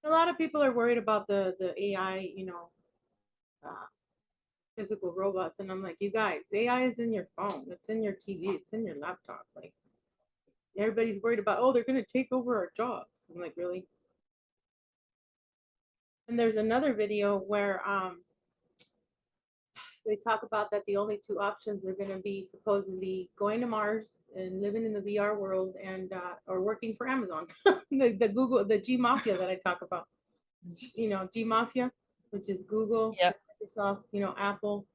A lot of people are worried about the AI, physical robots, and I'm like, you guys, AI is in your phone, it's in your TV, it's in your laptop. Like, everybody's worried about, oh, they're gonna take over our jobs. I'm like, really? And there's another video where they talk about that the only two options are going to be supposedly going to Mars and living in the VR world, and or working for Amazon. the Google, the G Mafia that I talk about. G Mafia, which is Google, Yeah. Microsoft, Apple.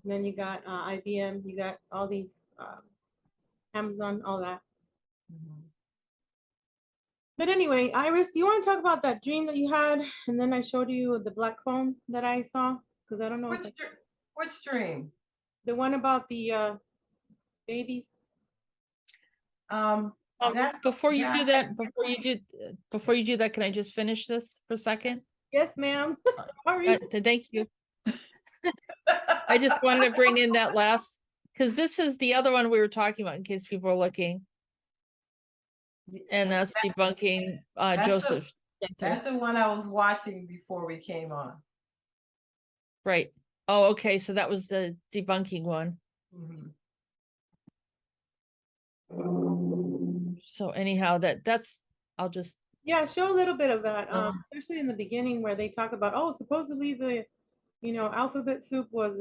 And then you got IBM, you got all these Amazon, all that. But anyway, Iris, do you want to talk about that dream that you had? And then I showed you the black phone that I saw, because I don't know. Which dream? The one about the babies. Before you do that, can I just finish this for a second? Yes, ma'am. Sorry. Thank you. I just wanted to bring in that last, because this is the other one we were talking about, in case people are looking. And that's debunking Joseph. That's the one I was watching before we came on. Right. Oh, okay. So that was the debunking one. So anyhow, that's I'll just Yeah, show a little bit of that, Uh, especially in the beginning where they talk about, oh, supposedly the, alphabet soup was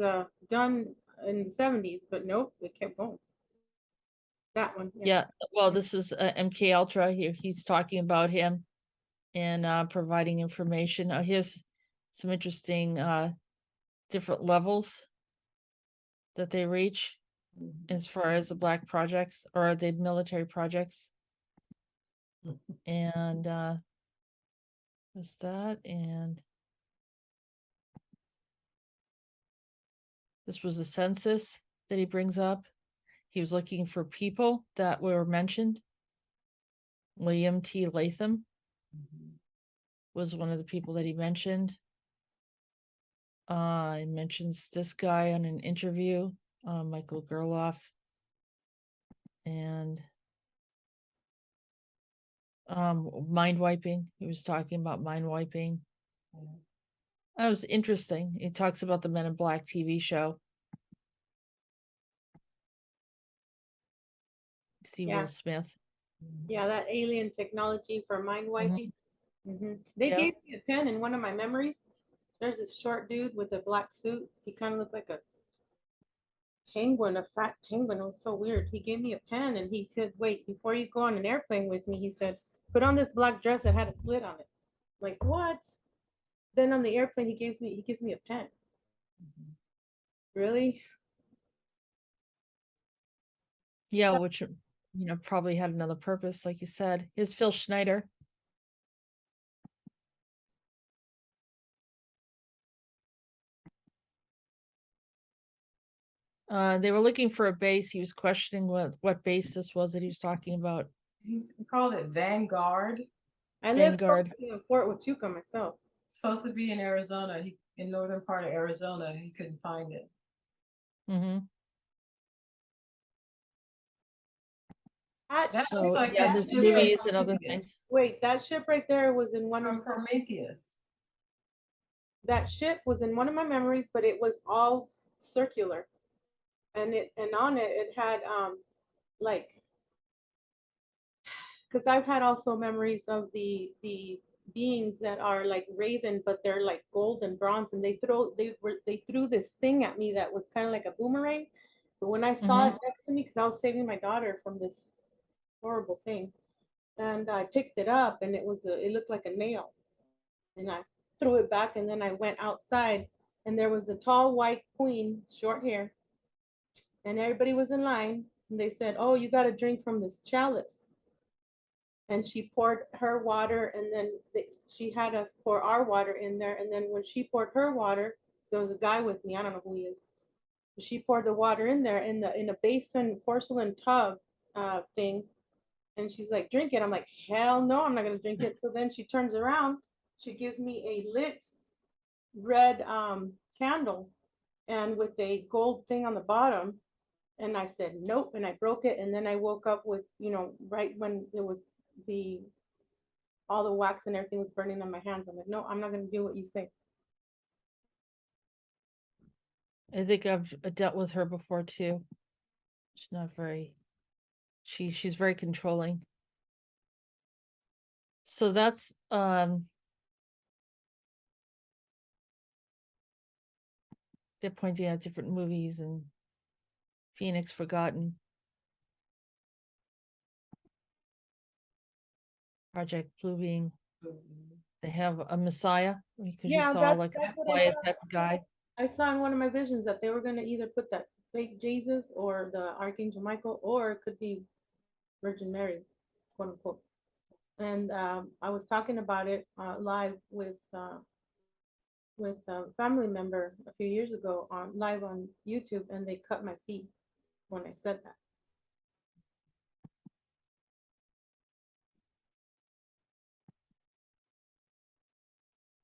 done in the 70s, but nope, it kept going. That one, yeah. yeah, well, this is MK Ultra here. He's talking about him and providing information. Here's some interesting different levels that they reach as far as the black projects or the military projects. And there's that, and this was a census that he brings up. He was looking for people that were mentioned. William T. Latham was one of the people that he mentioned. He mentions this guy on an interview, Michael Gerloff, and mind wiping. He was talking about mind wiping. That was interesting. He talks about the Men in Black TV show. See Yeah. Will Smith. Yeah, that alien technology for mind Mhm. wiping. They Yeah. gave me a pen in one of my memories. There's this short dude with a black suit. He kind of looked like a penguin, a fat penguin. It was so weird. He gave me a pen and he said, wait, before you go on an airplane with me, he said, put on this black dress that had a slit on it. I'm like, what? Then on the airplane, he gives me a pen. Really? Yeah, which probably had another purpose, like you said. Here's Phil Schneider. They were looking for a base. He was questioning what base this was that he was talking about. He called it Vanguard. I live close Vanguard. to Fort Huachuca myself. Supposed to be in Arizona. In northern part of Arizona. He couldn't find it. Mm-hmm. That So like yeah, that there's ship movies from and other Prometheus. things. Wait, that ship right there was in one of From Prometheus. that ship was in one of my memories, but it was all circular, and on it it had like, because I've had also memories of the beings that are like raven, but they're like gold and bronze, and they threw this thing at me that was kind of like a boomerang. But when I saw it next to me, because I was saving my daughter from this horrible thing, and I picked it up, and it looked like a nail, and I threw it back, and then I went outside, and there was a tall white queen, short hair, and everybody was in line, and they said, "Oh, you got to drink from this chalice." And she poured her water, and then she had us pour our water in there, and then when she poured her water, there was a guy with me, I don't know who he is, she poured the water in there in a basin porcelain tub thing, and she's like, drink it. I'm like, hell no, I'm not gonna drink it. So then she turns around, she gives me a lit red candle and with a gold thing on the bottom, and I said nope, and I broke it, and then I woke up with, right when it was the all the wax and everything was burning on my hands. I'm like, no, I'm not gonna do what you say. I think I've dealt with her before too. She's not very. She's very controlling. So that's they're pointing out different movies and Phoenix Forgotten, Project Bluebeam. They have a Messiah because you Yeah, saw like a that's what Messiah type of guy. I saw in one of my visions, that they were gonna either put that fake Jesus or the Archangel Michael, or it could be Virgin Mary, quote unquote. And I was talking about it live with a family member a few years ago on live on YouTube, and they cut my feed when I said that.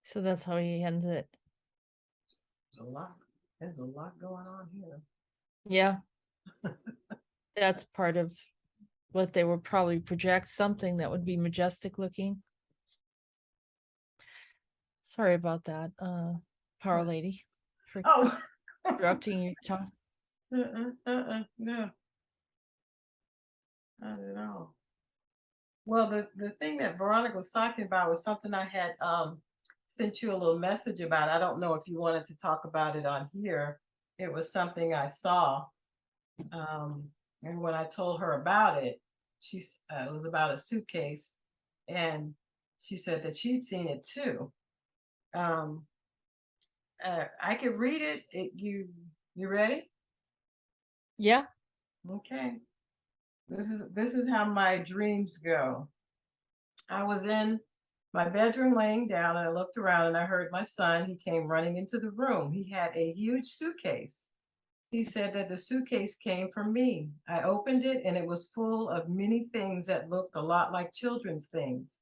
So that's how he ends it. There's a lot going on here. Yeah. That's part of what they would probably project, something that would be majestic looking. Sorry about that, Power Lady, for Oh, interrupting your talk. no, not at all. Well, the thing that Veronica was talking about was something I had sent you a little message about. I don't know if you wanted to talk about it on here. It was something I saw. And when I told her about it, it was about a suitcase, and she said that she'd seen it too. I could read it. You ready? Yeah. Okay. This is how my dreams go. I was in my bedroom laying down, and I looked around and I heard my son. He came running into the room. He had a huge suitcase. He said that the suitcase came from me. I opened it and it was full of many things that looked a lot like children's things,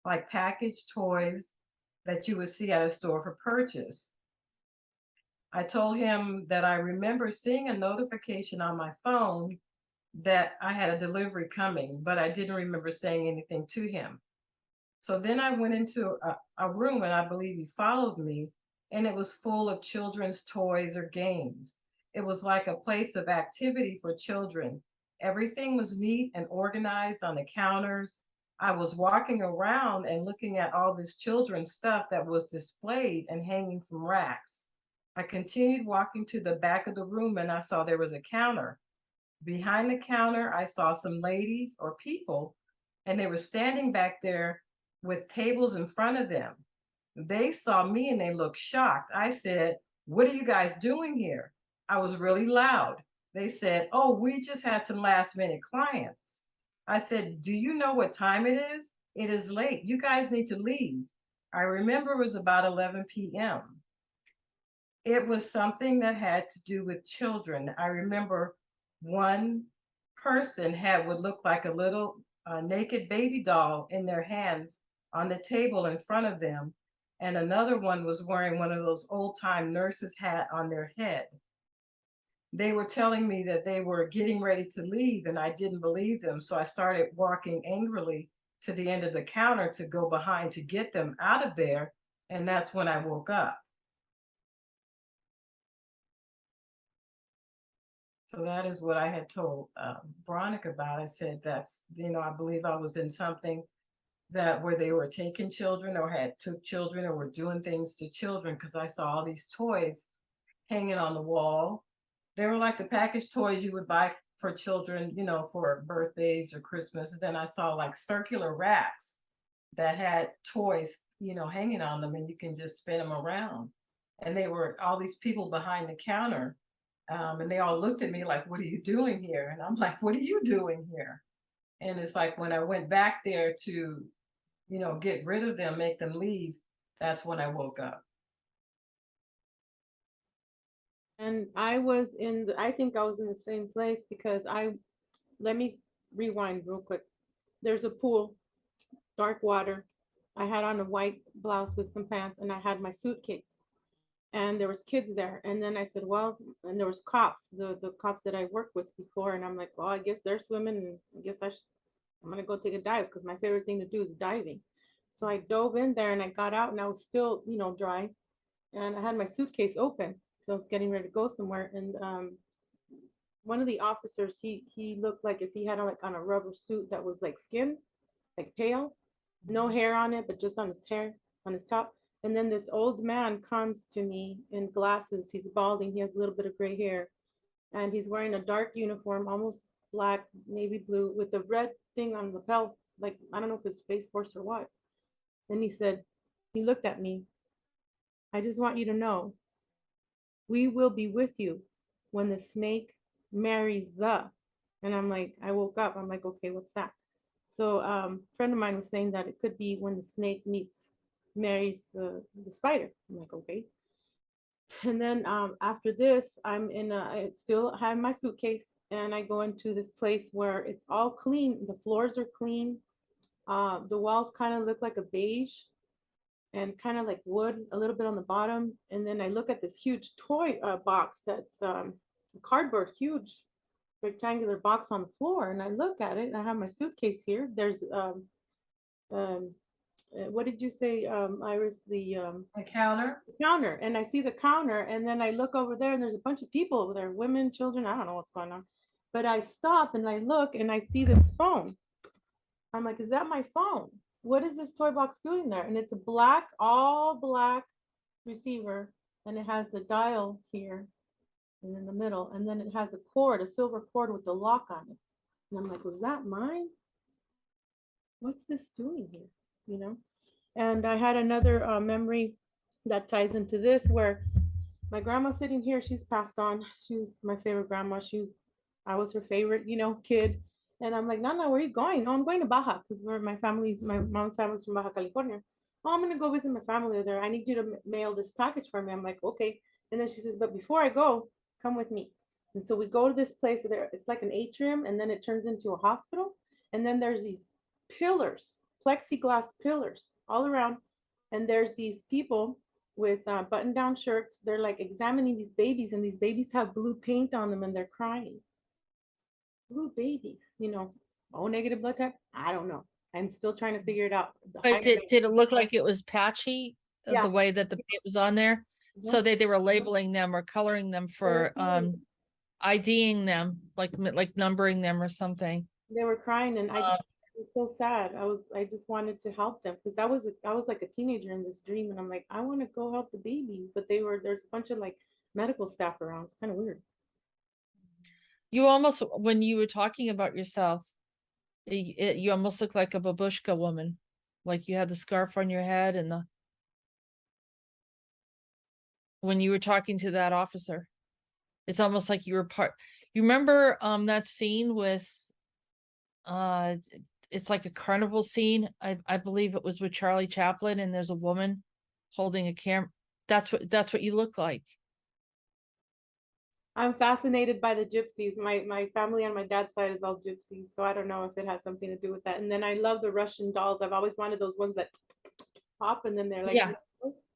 like packaged toys that you would see at a store for purchase. I told him that I remember seeing a notification on my phone that I had a delivery coming, but I didn't remember saying anything to him. So then I went into a room, and I believe he followed me, and it was full of children's toys or games. It was like a place of activity for children. Everything was neat and organized on the counters. I was walking around and looking at all this children's stuff that was displayed and hanging from racks. I continued walking to the back of the room, and I saw there was a counter. Behind the counter, I saw some ladies or people, and they were standing back there with tables in front of them. They saw me and they looked shocked. I said, "What are you guys doing here?" I was really loud. They said, "Oh, we just had some last minute clients." I said, "Do you know what time it is? It is late. You guys need to leave." I remember it was about 11 p.m. It was something that had to do with children. I remember one person had what looked like a little naked baby doll in their hands on the table in front of them, and another one was wearing one of those old-time nurses hat on their head. They were telling me that they were getting ready to leave, and I didn't believe them, so I started walking angrily to the end of the counter to go behind to get them out of there, and that's when I woke up. So that is what I had told Veronica about. I said that's, I believe I was in something that where they were taking children or had took children or were doing things to children, because I saw all these toys hanging on the wall. They were like the packaged toys you would buy for children, for birthdays or Christmas. And then I saw like circular racks that had toys, hanging on them, and you can just spin them around. And they were all these people behind the counter. And they all looked at me like, "What are you doing here?" And I'm like, "What are you doing here?" And it's like when I went back there to, get rid of them, make them leave, that's when I woke up. And I think I was in the same place because let me rewind real quick. There's a pool, dark water. I had on a white blouse with some pants, and I had my suitcase. And there was kids there. And then I said, well, and there was cops, the cops that I worked with before. And I'm like, well, I guess they're swimming, and I guess I'm gonna go take a dive because my favorite thing to do is diving. So I dove in there and I got out, and I was still, dry. And I had my suitcase open. So I was getting ready to go somewhere. And one of the officers, he looked like if he had on a rubber suit that was like skin, like pale, no hair on it, but just on his hair, on his top. And then this old man comes to me in glasses. He's balding. He has a little bit of gray hair. And he's wearing a dark uniform, almost black, navy blue, with a red thing on the lapel. Like, I don't know if it's Space Force or what. And he looked at me. "I just want you to know, we will be with you when the snake marries the." And I'm like, I woke up. I'm like, okay, what's that? So a friend of mine was saying that it could be when the snake marries the spider. I'm like, okay. And then after this, I still have my suitcase, and I go into this place where it's all clean. The floors are clean. The walls kind of look like a beige and kind of like wood a little bit on the bottom. And then I look at this huge toy box that's cardboard, huge rectangular box on the floor. And I look at it, and I have my suitcase here. There's what did you say, Iris? The counter. The counter. And I see the counter, and then I look over there, and there's a bunch of people over there, women, children. I don't know what's going on. But I stop and I look, and I see this phone. I'm like, is that my phone? What is this toy box doing there? And it's a black, all black receiver, and it has the dial here and in the middle, and then it has a cord, a silver cord with the lock on it. And I'm like, was that mine? What's this doing here? You know? And I had another memory that ties into this where my grandma sitting here, she's passed on. She was my favorite grandma. I was her favorite, kid. And I'm like, Nana, where are you going? Oh, I'm going to Baja because my mom's family's from Baja California. Oh, I'm gonna go visit my family there. I need you to mail this package for me. I'm like, okay. And then she says, but before I go, come with me. And so we go to this place there. It's like an atrium, and then it turns into a hospital. And then there's these pillars, plexiglass pillars all around. And there's these people with button down shirts. They're like examining these babies, and these babies have blue paint on them and they're crying. Blue babies, O negative blood type. I don't know. I'm still trying to figure it out. But did it look like it was patchy, Yeah. the way that the paint was on there? So Yes. they were labeling them or coloring them for IDing them, like numbering them or something. They were crying, and I was so sad. I just wanted to help them because I was like a teenager in this dream, and I'm like, I want to go help the babies, but there's a bunch of like medical staff around. It's kind of weird. You almost, when you were talking about yourself, you almost look like a babushka woman, like you had the scarf on your head and when you were talking to that officer, it's almost like you were you remember that scene with it's like a carnival scene. I believe it was with Charlie Chaplin, and there's a woman holding a camera. That's what you look like. I'm fascinated by the gypsies. My family on my dad's side is all gypsies, so I don't know if it has something to do with that. And then I love the Russian dolls. I've always wanted those ones that pop and then they're like, Yeah.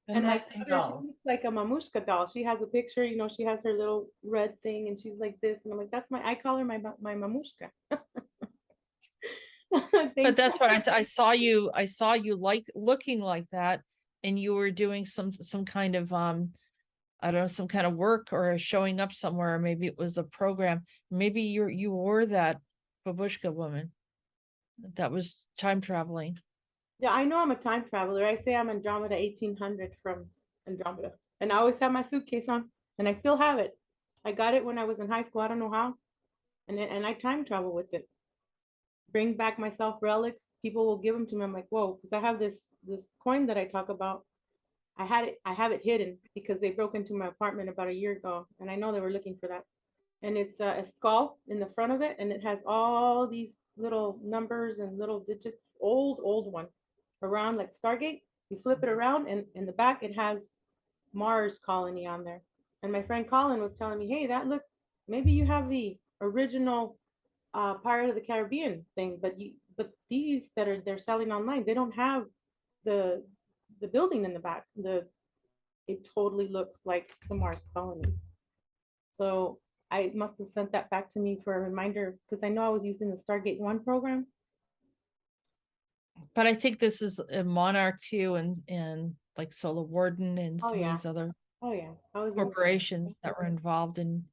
and my daughter, she looks like a mamushka doll. She has a picture, she has her little red thing and she's like this, and I'm like, I call her my mamushka. But that's what I saw you like looking like that, and you were doing some kind of I don't know, some kind of work or showing up somewhere. Maybe it was a program. Maybe you were that babushka woman that was time traveling. Yeah, I know I'm a time traveler. I say I'm Andromeda 1800 from Andromeda, and I always have my suitcase on, and I still have it. I got it when I was in high school. I don't know how, and I time travel with it. Bring back myself relics. People will give them to me. I'm like, whoa, because I have this coin that I talk about. I have it hidden because they broke into my apartment about a year ago, and I know they were looking for that. And it's a skull in the front of it, and it has all these little numbers and little digits, old one, around like Stargate. You flip it around, and in the back it has Mars colony on there. And my friend Colin was telling me, hey, that looks, maybe you have the original Pirate of the Caribbean thing, but these they're selling online, they don't have the building in the back. It totally looks like the Mars colonies. So I must have sent that back to me for a reminder because I know I was using the Stargate 1 program. But I think this is a Monarch too, and like Solar Warden and some of these other corporations that were involved in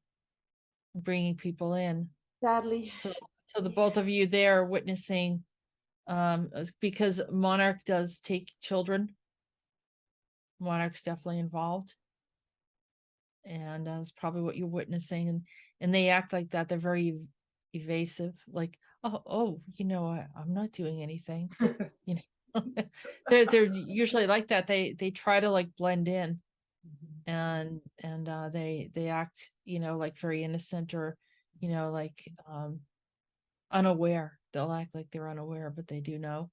bringing people in. Sadly. So the both of you there witnessing, because Monarch does take children. Monarch's definitely involved. And that's probably what you're witnessing. And they act like that. They're very evasive, like, oh, I'm not doing anything. They're usually like that. They try to like blend in, and they act, like very innocent, or like unaware. They'll act like they're unaware, but they do know.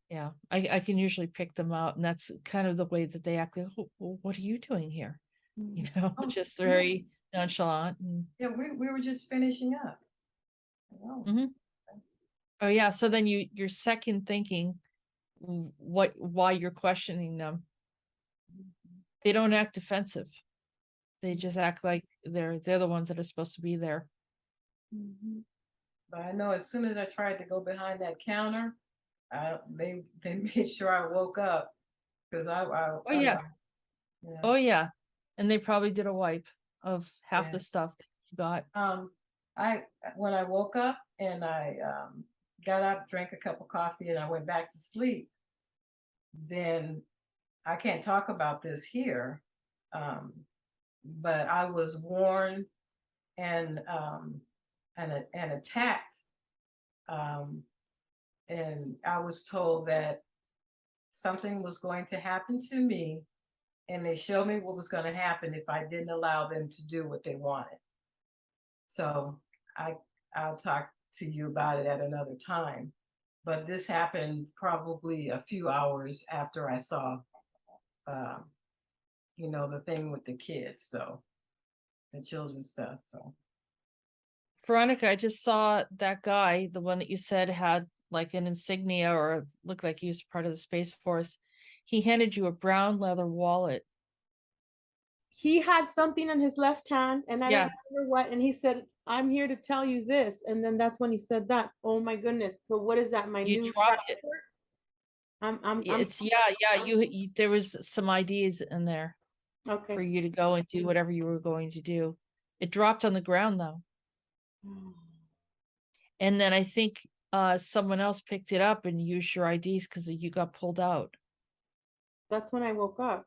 Yeah, I can usually pick them out, and that's kind of the way that they act. Like, well, what are you doing here? Just very nonchalant. Yeah, we were just finishing up. Oh yeah, so then you're second thinking why you're questioning them. They don't act defensive. They just act like they're the ones that are supposed to be there. But I know as soon as I tried to go behind that counter, they made sure I woke up because Oh yeah, and they probably did a wipe of half the stuff that you got. When I woke up and I got up, drank a cup of coffee, and I went back to sleep, then I can't talk about this here, but I was warned and attacked, and I was told that something was going to happen to me, and they showed me what was going to happen if I didn't allow them to do what they wanted. So I'll talk to you about it at another time. But this happened probably a few hours after I saw, the thing with the kids, so the children's stuff. So Veronica, I just saw that guy, the one that you said had like an insignia or looked like he was part of the Space Force. He handed you a brown leather wallet. He had something in his left hand, and I Yeah. don't remember what, and he said, "I'm here to tell you this," and then that's when he said that. Oh my goodness. So what is that? My You new dropped it. passport? I'm It's you there was some ideas in there for okay. you to go and do whatever you were going to do. It dropped on the ground though. And then I think someone else picked it up and used your IDs because you got pulled out. That's when I woke up.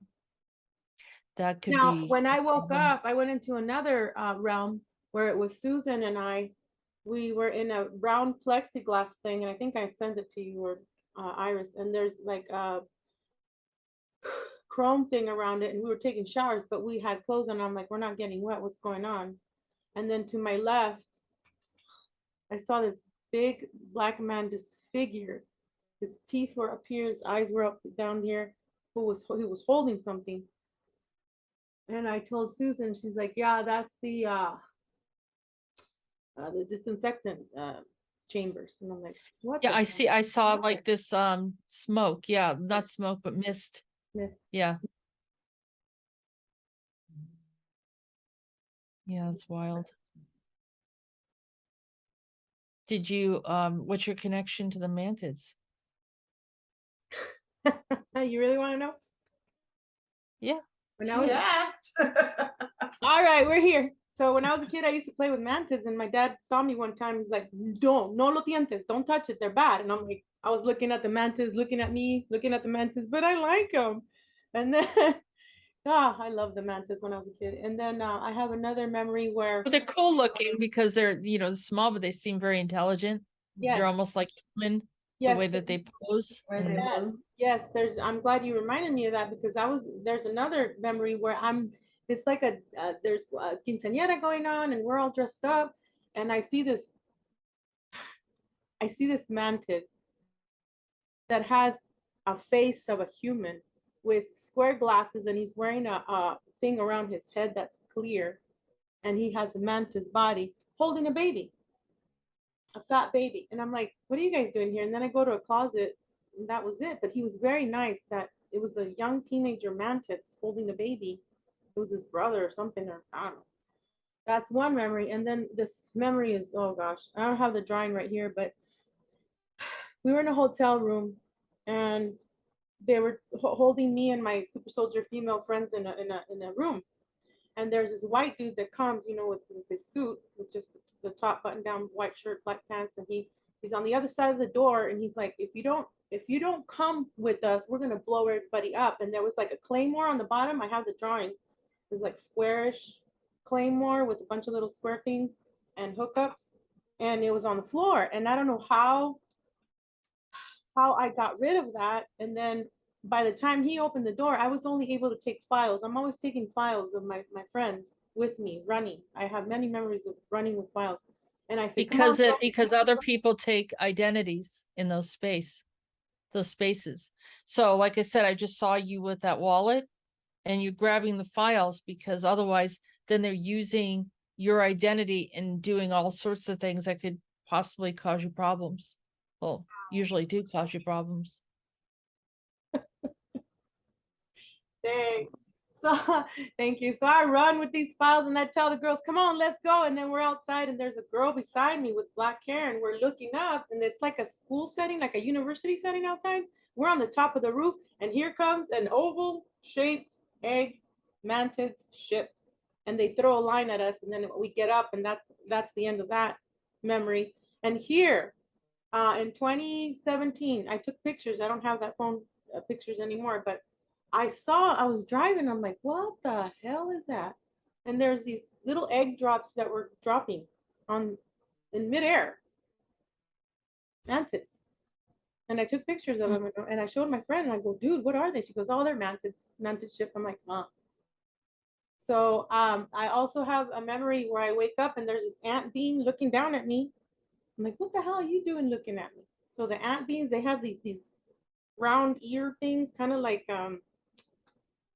That could Now, be when I woke up, I went into another realm where it was Susan and I. We were in a brown plexiglass thing, and I think I sent it to you, or Iris. And there's like a chrome thing around it, and we were taking showers, but we had clothes on. I'm like, we're not getting wet. What's going on? And then to my left, I saw this big black man disfigured. His teeth were up here, his eyes were up down here. He was holding something. And I told Susan, she's like, yeah, that's the disinfectant chambers. And I'm like, what? Yeah, the I saw like this smoke. Yeah, not smoke, but mist. Miss? Yeah. Yeah, it's wild. Did you what's your connection to the Mantids? You really want to know? Yeah. When I was asked. all right, we're here. So when I was a kid, I used to play with mantids, and my dad saw me one time. He's like, "Don't, no lo dientes, don't touch it. They're bad." And I'm like, I was looking at the mantids, looking at me, looking at the mantids, but I like them. And then, I love the mantids when I was a kid. And then I have another memory where, But they're cool looking because they're, small, but they seem very intelligent. They're yes, almost like human, the yes, way that they pose. Where they and- move. yes. I'm glad you reminded me of that, because there's another memory where it's like there's a quinceañera going on, and we're all dressed up, and I see this mantid that has a face of a human with square glasses, and he's wearing a thing around his head that's clear, and he has a mantis body holding a baby, a fat baby. And I'm like, what are you guys doing here? And then I go to a closet, and that was it. But he was very nice. That it was a young teenager mantis holding a baby. It was his brother or something, or I don't know. That's one memory. And then this memory is, oh gosh, I don't have the drawing right here, but we were in a hotel room, and they were holding me and my super soldier female friends in a room. And there's this white dude that comes, with his suit, with just the top button down, white shirt, black pants, and he's on the other side of the door, and he's like, if you don't come with us, we're gonna blow everybody up. And there was like a claymore on the bottom. I have the drawing. It was like squarish claymore with a bunch of little square things and hookups, and it was on the floor. And I don't know how I got rid of that. And then by the time he opened the door, I was only able to take files. I'm always taking files of my friends with me running. I have many memories of running with files. And I said, because other people take identities in those spaces. So like I said, I just saw you with that wallet and you grabbing the files, because otherwise then they're using your identity and doing all sorts of things that could possibly cause you problems. Well, usually do cause you problems. Dang. So thank you. So I run with these files, and I tell the girls, come on, let's go. And then we're outside, and there's a girl beside me with black hair, and we're looking up, and it's like a school setting, like a university setting outside. We're on the top of the roof, and here comes an oval shaped egg mantids ship. And they throw a line at us, and then we get up, and that's the end of that memory. And here In 2017, I took pictures. I don't have that phone pictures anymore, but I was driving. I'm like, what the hell is that? And there's these little egg drops that were dropping on in midair, mantids. And I took pictures of them and I showed my friend and I go, dude, what are they? She goes, oh, they're mantids, mantid ship. I'm like, huh. So I also have a memory where I wake up and there's this ant being looking down at me. I'm like, what the hell are you doing looking at me? So the ant beings, they have these round ear things, kind of like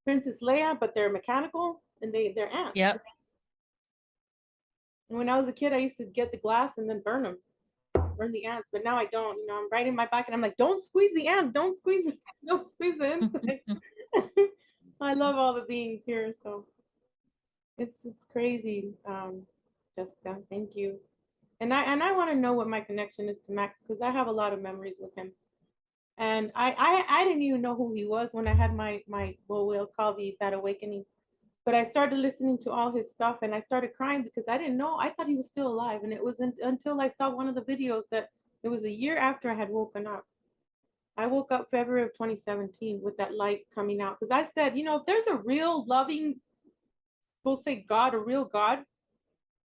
Princess Leia, but they're mechanical and they're ants. Yep. And when I was a kid, I used to get the glass and then burn the ants, but now I don't. You know, I'm riding my bike and I'm like, don't squeeze the ants, don't squeeze the insects. I love all the beings here, so it's crazy. Jessica, thank you. And I want to know what my connection is to Max because I have a lot of memories with him. And I didn't even know who he was when I had my what we'll call that awakening. But I started listening to all his stuff and I started crying because I didn't know. I thought he was still alive. And it wasn't until I saw one of the videos that it was a year after I had woken up. I woke up February of 2017 with that light coming out. Because I said, you know, if there's a real loving, we'll say God, a real God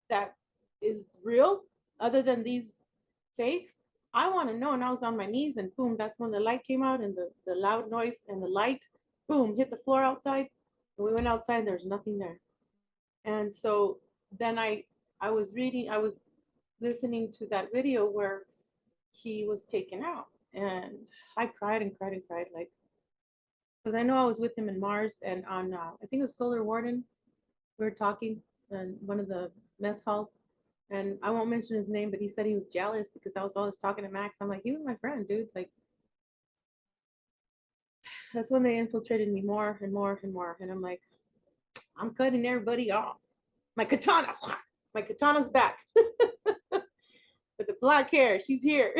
that is real, other than these fakes, I want to know. And I was on my knees and boom, that's when the light came out and the loud noise and the light, boom, hit the floor outside. And we went outside and there's nothing there. And so then I was listening to that video where he was taken out. And I cried and cried and cried, like, because I know I was with him in Mars and on, I think it was Solar Warden. We were talking in one of the mess halls. And I won't mention his name, but he said he was jealous because I was always talking to Max. I'm like, he was my friend, dude. Like, that's when they infiltrated me more and more and more. And I'm like, I'm cutting everybody off. My katana's back. With the black hair, she's here.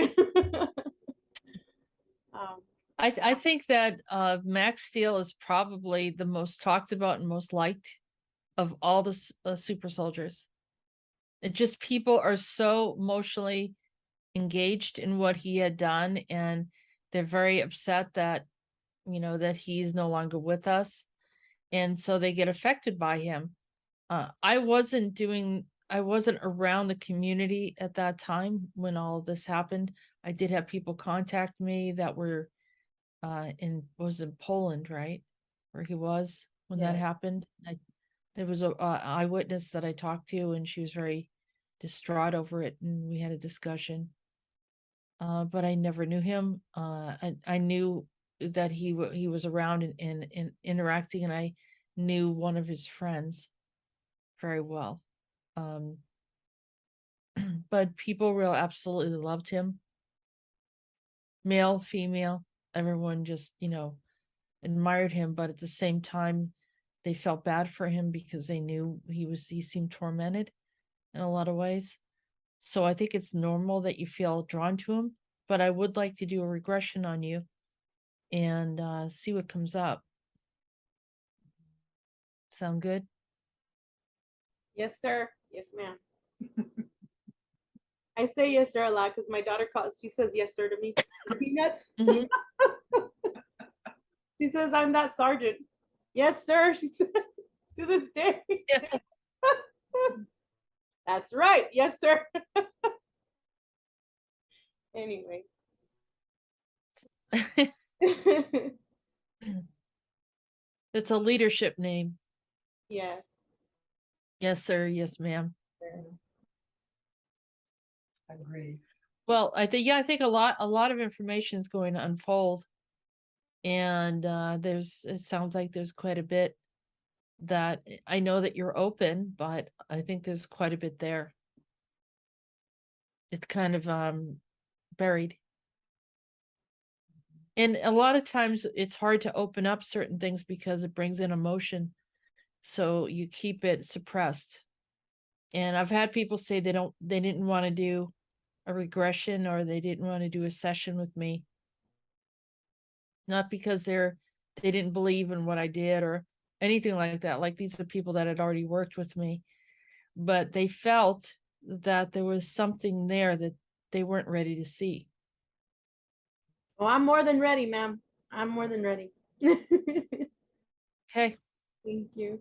I think that Max Steel is probably the most talked about and most liked of all the super soldiers. It just people are so emotionally engaged in what he had done, and they're very upset that, you know, that he's no longer with us, and so they get affected by him. I wasn't around the community at that time when all of this happened. I did have people contact me that were in Poland, right, where he was when that happened. There was a eyewitness that I talked to, and she was very distraught over it, and we had a discussion. But I never knew him. I knew that he was around and interacting, and I knew one of his friends very well. But people absolutely loved him. Male, female, everyone just, you know, admired him, but at the same time, they felt bad for him because they knew he seemed tormented in a lot of ways. So I think it's normal that you feel drawn to him, but I would like to do a regression on you and see what comes up. Sound good? Yes, sir. Yes, ma'am. I say yes, sir a lot because my daughter she says yes, sir to me. Peanuts. Mhm. She says I'm that sergeant. Yes, sir. She said to this day. Yeah. That's right. Yes, sir. Anyway. It's a leadership name. Yes. Yes, sir. Yes, ma'am. Agreed. Well, I think a lot of information is going to unfold, and it sounds like there's quite a bit that I know that you're open, but I think there's quite a bit there. It's kind of buried. And a lot of times it's hard to open up certain things because it brings in emotion. So you keep it suppressed. And I've had people say they didn't want to do a regression or they didn't want to do a session with me. Not because they didn't believe in what I did or anything like that. Like these are people that had already worked with me, but they felt that there was something there that they weren't ready to see. Oh, I'm more than ready, ma'am. I'm more than ready. Thank Okay. you.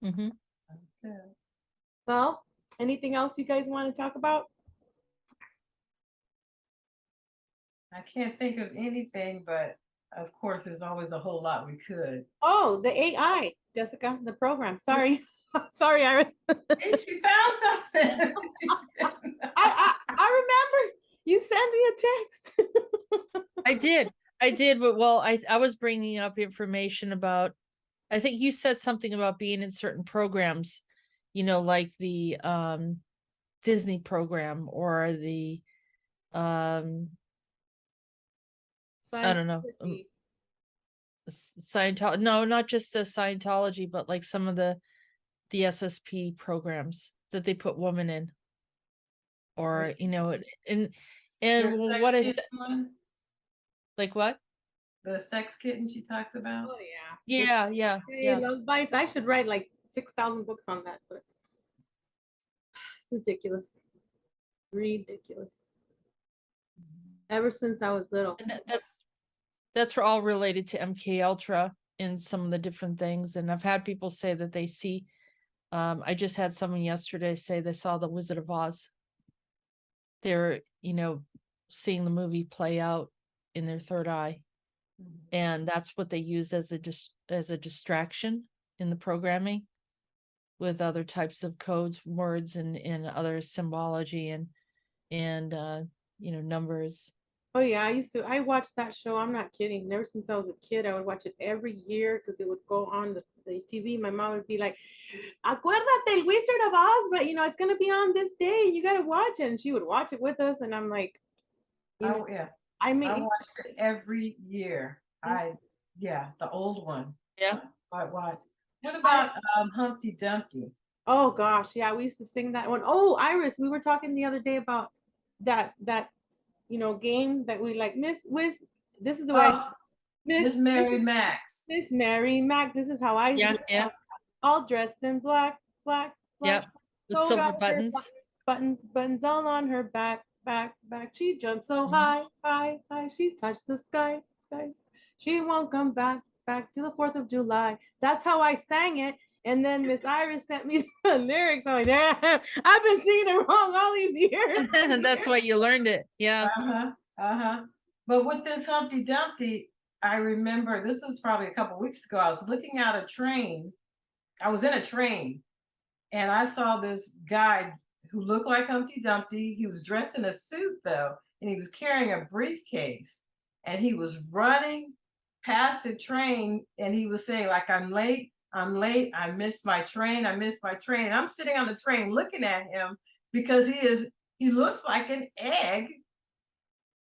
Mm-hmm. Okay. Well, anything else you guys want to talk about? I can't think of anything, but of course, there's always a whole lot we could. Oh, the AI, Jessica, the program. Sorry. Sorry, Iris. Hey, she found something. I remember you sent me a text. I did, but well, I was bringing up information about, I think you said something about being in certain programs, you know, like the Disney program or the I don't know, Scientology. Scientology. No, not just the Scientology, but like some of the SSP programs that they put women in, or you know, and The what sex is kitten one, like what? the sex kitten she talks about. Oh yeah. Yeah. Love bites. I should write like 6,000 books on that, but ridiculous. Ridiculous. Ever since I was little. And that's for all related to MK Ultra and some of the different things. And I've had people say that they see. I just had someone yesterday say they saw the Wizard of Oz. They're, you know, seeing the movie play out in their third eye, and that's what they use as a distraction in the programming, with other types of codes, words, and other symbology and you know, numbers. Oh yeah, I watched that show. I'm not kidding. Ever since I was a kid, I would watch it every year because it would go on the TV. My mom would be like, "Acuérdate el Wizard of Oz, but you know it's gonna be on this day. You gotta watch it." And she would watch it with us, and I'm like, you know, Oh yeah, I I mean, watched it every year. Yeah, the old one. Yeah. I watched. What about Humpty Dumpty? oh gosh, yeah, we used to sing that one. Oh, Iris, we were talking the other day about that game that we like. Miss with This is the way Oh, Miss Miss Mary Max. Miss Mary Mac. This is how I Yeah. all dressed in black, black, black. Yep. With Coat silver on her buttons. buttons all on her back, back, back. She jumped so Mhm. high, high, high. She touched the sky, skies. She won't come back, back to the 4th of July. That's how I sang it. And then Miss Iris sent me the lyrics. I'm like, damn, I've been singing it wrong all these years. That's why you learned it. Yeah. Uh-huh. Uh-huh. But with this Humpty Dumpty, I remember this was probably a couple weeks ago. I was looking at a train. I was in a train and I saw this guy who looked like Humpty Dumpty. He was dressed in a suit though, and he was carrying a briefcase and he was running past the train and he was saying, like, I'm late, I missed my train, I missed my train. And I'm sitting on the train looking at him because he looks like an egg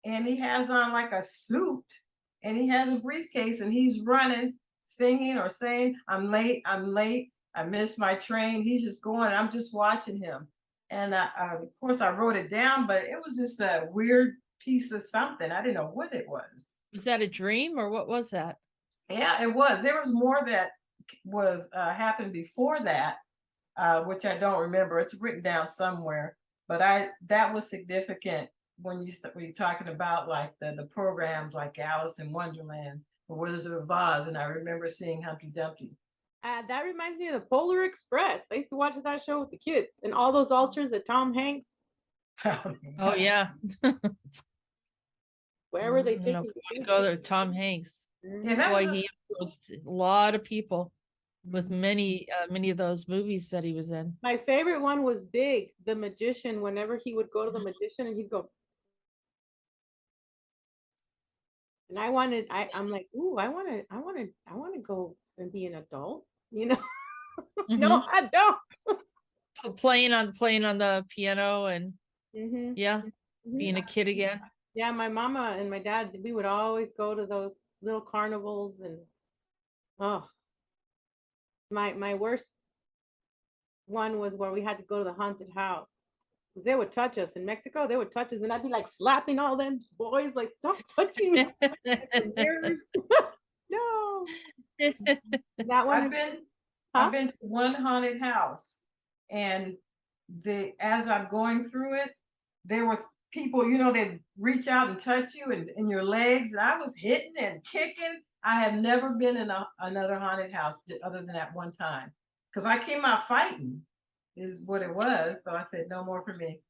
and he has on like a suit and he has a briefcase and he's running, singing or saying, I'm late, I missed my train. He's just going, I'm just watching him. And of course, I wrote it down, but it was just a weird piece of something. I didn't know what it was. Was that a dream or what was that? Yeah, it was. There was more that was happened before that, which I don't remember. It's written down somewhere, but that was significant when you're talking about like the programs like Alice in Wonderland or Wizard of Oz, and I remember seeing Humpty Dumpty. That reminds me of the Polar Express. I used to watch that show with the kids and all those altars that Tom Hanks. Oh yeah. Where were they You know, taking? go there, Tom Hanks. Yeah, that Boy, was he influenced a lot of people with many of those movies that he was in. My favorite one was Big, the magician. Whenever he would go to the magician and he'd go, and I'm like, ooh, I want to go and be an adult. No, Mhm. I don't. Playing on the piano and Mhm. yeah, Mhm. being a kid again. Yeah, my mama and my dad, we would always go to those little carnivals and oh, my worst one was where we had to go to the haunted house because they would touch us in Mexico. They would touch us, and I'd be like slapping all them boys, like stop touching me. The mirrors. No, that one. I've been to one haunted house, and as I'm going through it, there were people, they reach out and touch you and in your legs. And I was hitting and kicking. I had never been in another haunted house other than that one time. Because I came out fighting is what it was. So I said, no more for me.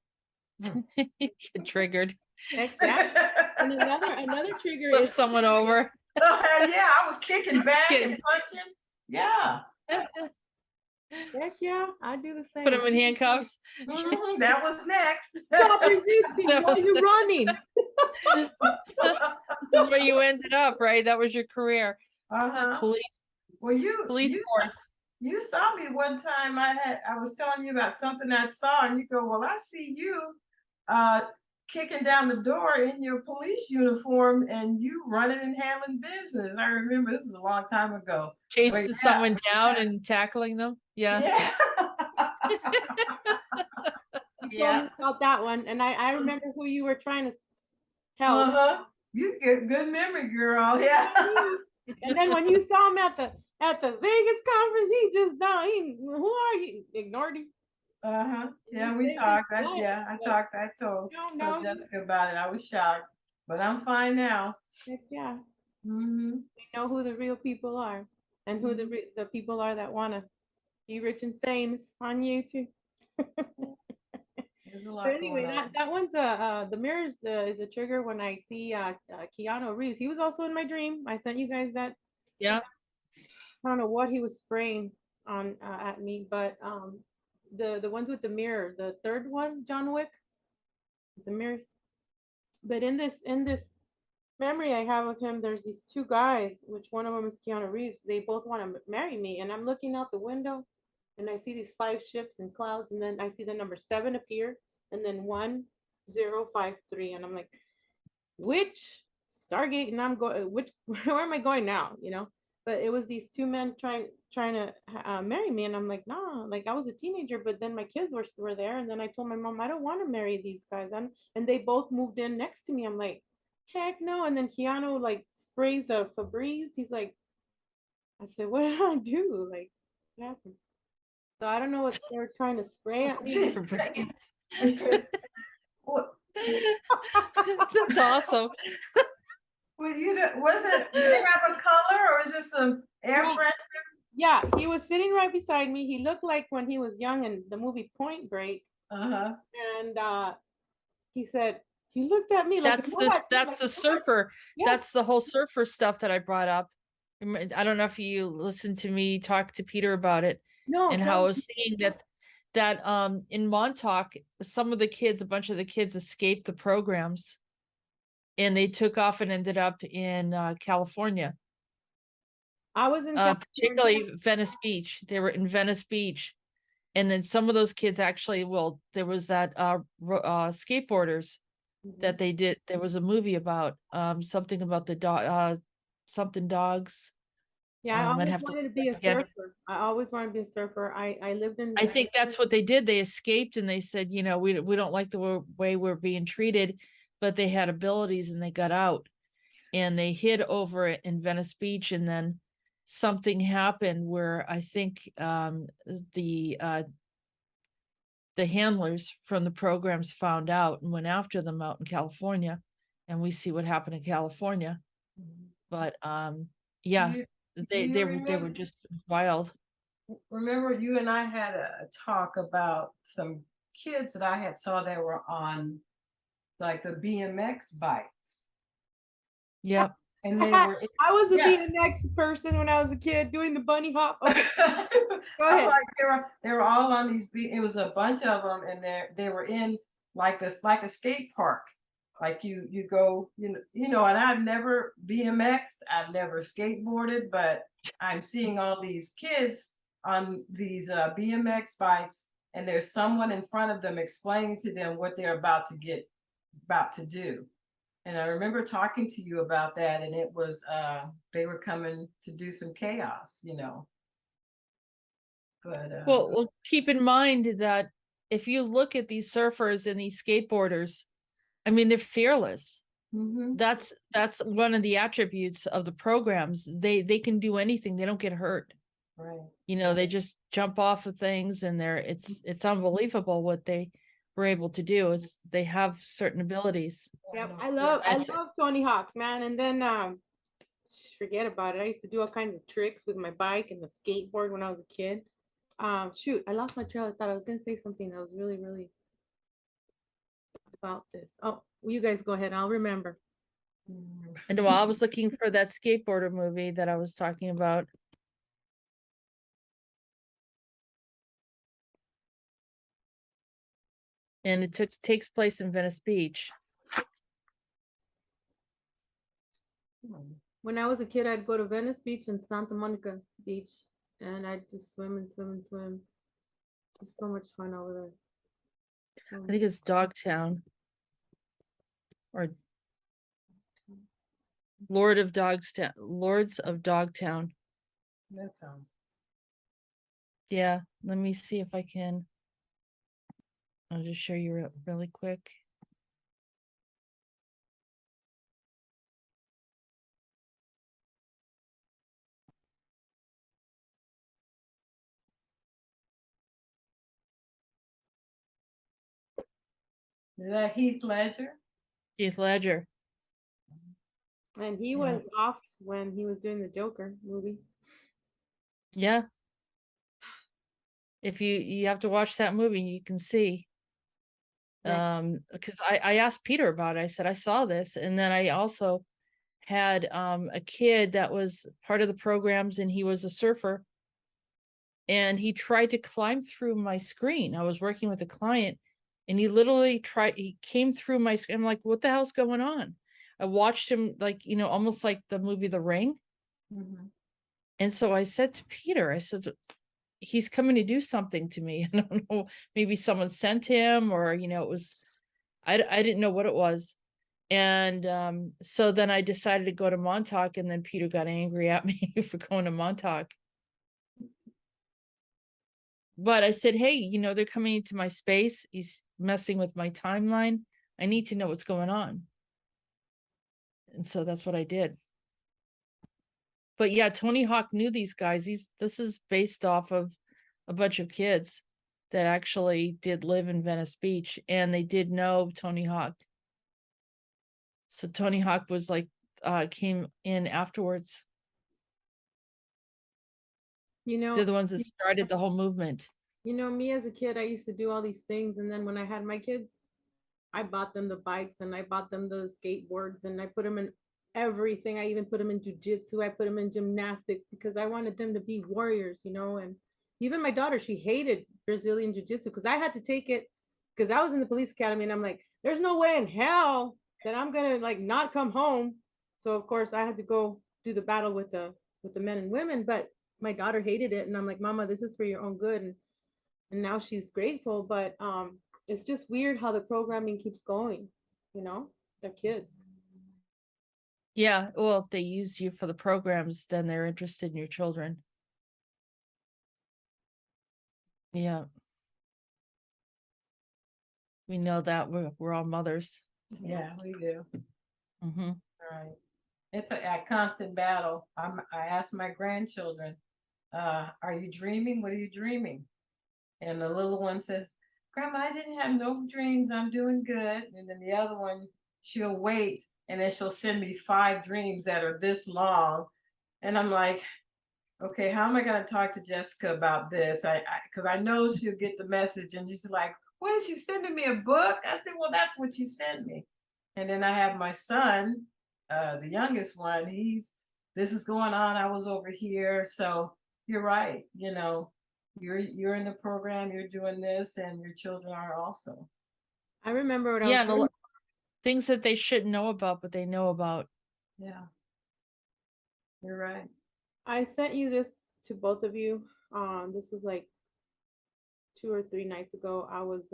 Get triggered. Heck yeah. And another trigger Flip is someone over. Oh, hell yeah, I was kicking back and punching. Yeah. heck yeah, I do the same. Put them in handcuffs. That was next. Stop resisting. That Why was are you running? This is where you ended up, right? That was your career. Uh-huh. Police Well, force. you saw me one time. I was telling you about something I saw, and you go, "Well, I see you kicking down the door in your police uniform, and you running and handling business." I remember this was a long time ago. Chasing someone down and tackling them. Yeah. Yeah. You told me about that one, and I remember who you were trying to help. Uh-huh. You get good memory, girl. Yeah. And then when you saw him at the Vegas conference, he just who are you? Ignored him. Uh-huh. Yeah, we talked. I told No. Jessica about it. I was shocked, but I'm fine now. Heck yeah. Mm-hmm. We know who the real people are, and who the people are that want to be rich and famous on YouTube. There's a lot But anyway, going on. that one's the mirrors is a trigger when I see Keanu Reeves. He was also in my dream. I sent you guys that. Yeah. I don't know what he was spraying on at me, but the ones with the mirror, the third one, John Wick, the mirrors. But in this memory I have of him, there's these two guys, which one of them is Keanu Reeves. They both want to marry me, and I'm looking out the window, and I see these 5 ships and clouds, and then I see the number 7 appear, and then 1053, and I'm like, which Stargate? And I'm going, where am I going now? But it was these two men trying to marry me, and I'm like, nah, like I was a teenager, but then my kids were there, and then I told my mom I don't want to marry these guys, and they both moved in next to me. I'm like, heck no. And then Keanu like sprays a Febreze. He's like, I said, what did I do? Like, what happened? So I don't know what they're trying to spray at me. What? That's awesome. Well, did it have a color, or is this an air freshener? Yeah, he was sitting right beside me. He looked like when he was young in the movie Point Break. Uh-huh. And he said, he looked at me like that's the surfer. Yes. That's the whole surfer stuff that I brought up. I don't know if you listened to me talk to Peter about it. No. And how I was saying that in Montauk, a bunch of the kids escaped the programs, and they took off and ended up in California. I was in California. Particularly Venice Beach. They were in Venice Beach. And then some of those kids actually, there was that skateboarders that they did. There was a movie about something about the dog, something dogs. Yeah, I always wanted to be a surfer. I always wanted to be a surfer. I lived in. I think that's what they did. They escaped, and they said, we don't like the way we're being treated, but they had abilities, and they got out, and they hid over in Venice Beach, and then something happened where I think the handlers from the programs found out and went after them out in California, and we see what happened in California. But yeah, they were just wild. Remember, you and I had a talk about some kids that I had saw that were on like the BMX bikes. Yep. And they were. I was a BMX person when I was a kid doing the bunny hop. Okay. Go ahead. Like they were all on these. It was a bunch of them, and they were in like a skate park. Like you go, and I've never BMX'd, I've never skateboarded, but I'm seeing all these kids on these BMX bikes, and there's someone in front of them explaining to them what they're about to do. And I remember talking to you about that, and it was they were coming to do some chaos, But well, keep in mind that if you look at these surfers and these skateboarders, I mean, they're fearless. mm-hmm. That's one of the attributes of the programs. They can do anything. They don't get hurt. Right. They just jump off of things, and it's unbelievable what they were able to do is they have certain abilities. Yep, I I know. love s- Tony Hawk's, man. And then forget about it. I used to do all kinds of tricks with my bike and the skateboard when I was a kid. Shoot, I lost my trail of thought. I was gonna say something that was really, really about this. Oh, well, you guys go ahead. I'll remember. And while I was looking for that skateboarder movie that I was talking about, and it takes place in Venice Beach. When I was a kid, I'd go to Venice Beach and Santa Monica Beach, and I'd just swim and swim and swim. It's so much fun over there. So I think it's Dogtown or Lords of Dogtown. That sounds. Yeah, let me see if I can. I'll just show you really quick. Is that Heath Ledger? Heath Ledger. and he Yeah. was off when he was doing the Joker movie. Yeah. If you have to watch that movie, you can see. Yeah. Because I asked Peter about it. I said, I saw this. And then I also had a kid that was part of the programs and he was a surfer. And he tried to climb through my screen. I was working with a client and he literally he came through my screen. I'm like, what the hell's going on? I watched him like, almost like the movie The Ring. Mm-hmm. And so I said to Peter, I said, he's coming to do something to me. I don't know, maybe someone sent him or, it was, I didn't know what it was. And so then I decided to go to Montauk and then Peter got angry at me for going to Montauk. But I said, hey, they're coming into my space. He's messing with my timeline. I need to know what's going on. And so that's what I did. But yeah, Tony Hawk knew these guys. This is based off of a bunch of kids that actually did live in Venice Beach and they did know Tony Hawk. So Tony Hawk was like came in afterwards. They're the ones that started the whole movement. Me as a kid, I used to do all these things, and then when I had my kids, I bought them the bikes and I bought them the skateboards and I put them in everything. I even put them in jujitsu. I put them in gymnastics because I wanted them to be warriors, and even my daughter, she hated Brazilian jiu-jitsu because I had to take it because I was in the police academy and I'm like, there's no way in hell that I'm gonna like not come home. So of course I had to go do the battle with the men and women, but my daughter hated it and I'm like, Mama, this is for your own good. And now she's grateful, but it's just weird how the programming keeps going, they're kids. Yeah, well, if they use you for the programs, then they're interested in your children. Yeah. We know that we're all mothers. Yeah, we do. Mm-hmm. Right. It's a constant battle. I ask my grandchildren, are you dreaming? What are you dreaming? And the little one says, Grandma, I didn't have no dreams. I'm doing good. And then the other one, she'll wait and then she'll send me 5 dreams that are this long. And I'm like, okay, how am I going to talk to Jessica about this? Because I know she'll get the message and she's like, what is she sending me, a book? I said, well, that's what she sent me. And then I have my son, the youngest one. This is going on. I was over here. So you're right. You're in the program. You're doing this, and your children are also. I remember what Yeah, I was things that they shouldn't know about, but they know about. Yeah, you're right. I sent you this to both of you. This was like 2 or 3 nights ago. I was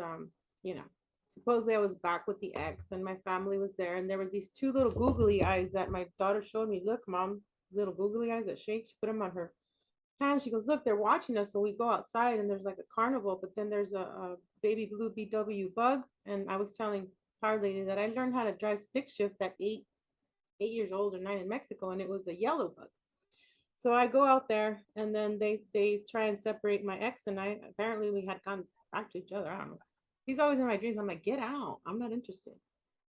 supposedly I was back with the ex and my family was there and there was these 2 little googly eyes that my daughter showed me. Look, Mom, little googly eyes that shake. She put them on her hand. She goes, look, they're watching us. So we go outside and there's like a carnival, but then there's a baby blue BW bug. And I was telling Tar Lady that I learned how to drive stick shift at 8 years old or 9 in Mexico, and it was a yellow bug. So I go out there and then they try and separate my ex and I. Apparently we had gone back to each other. I don't know. He's always in my dreams. I'm like, get out. I'm not interested.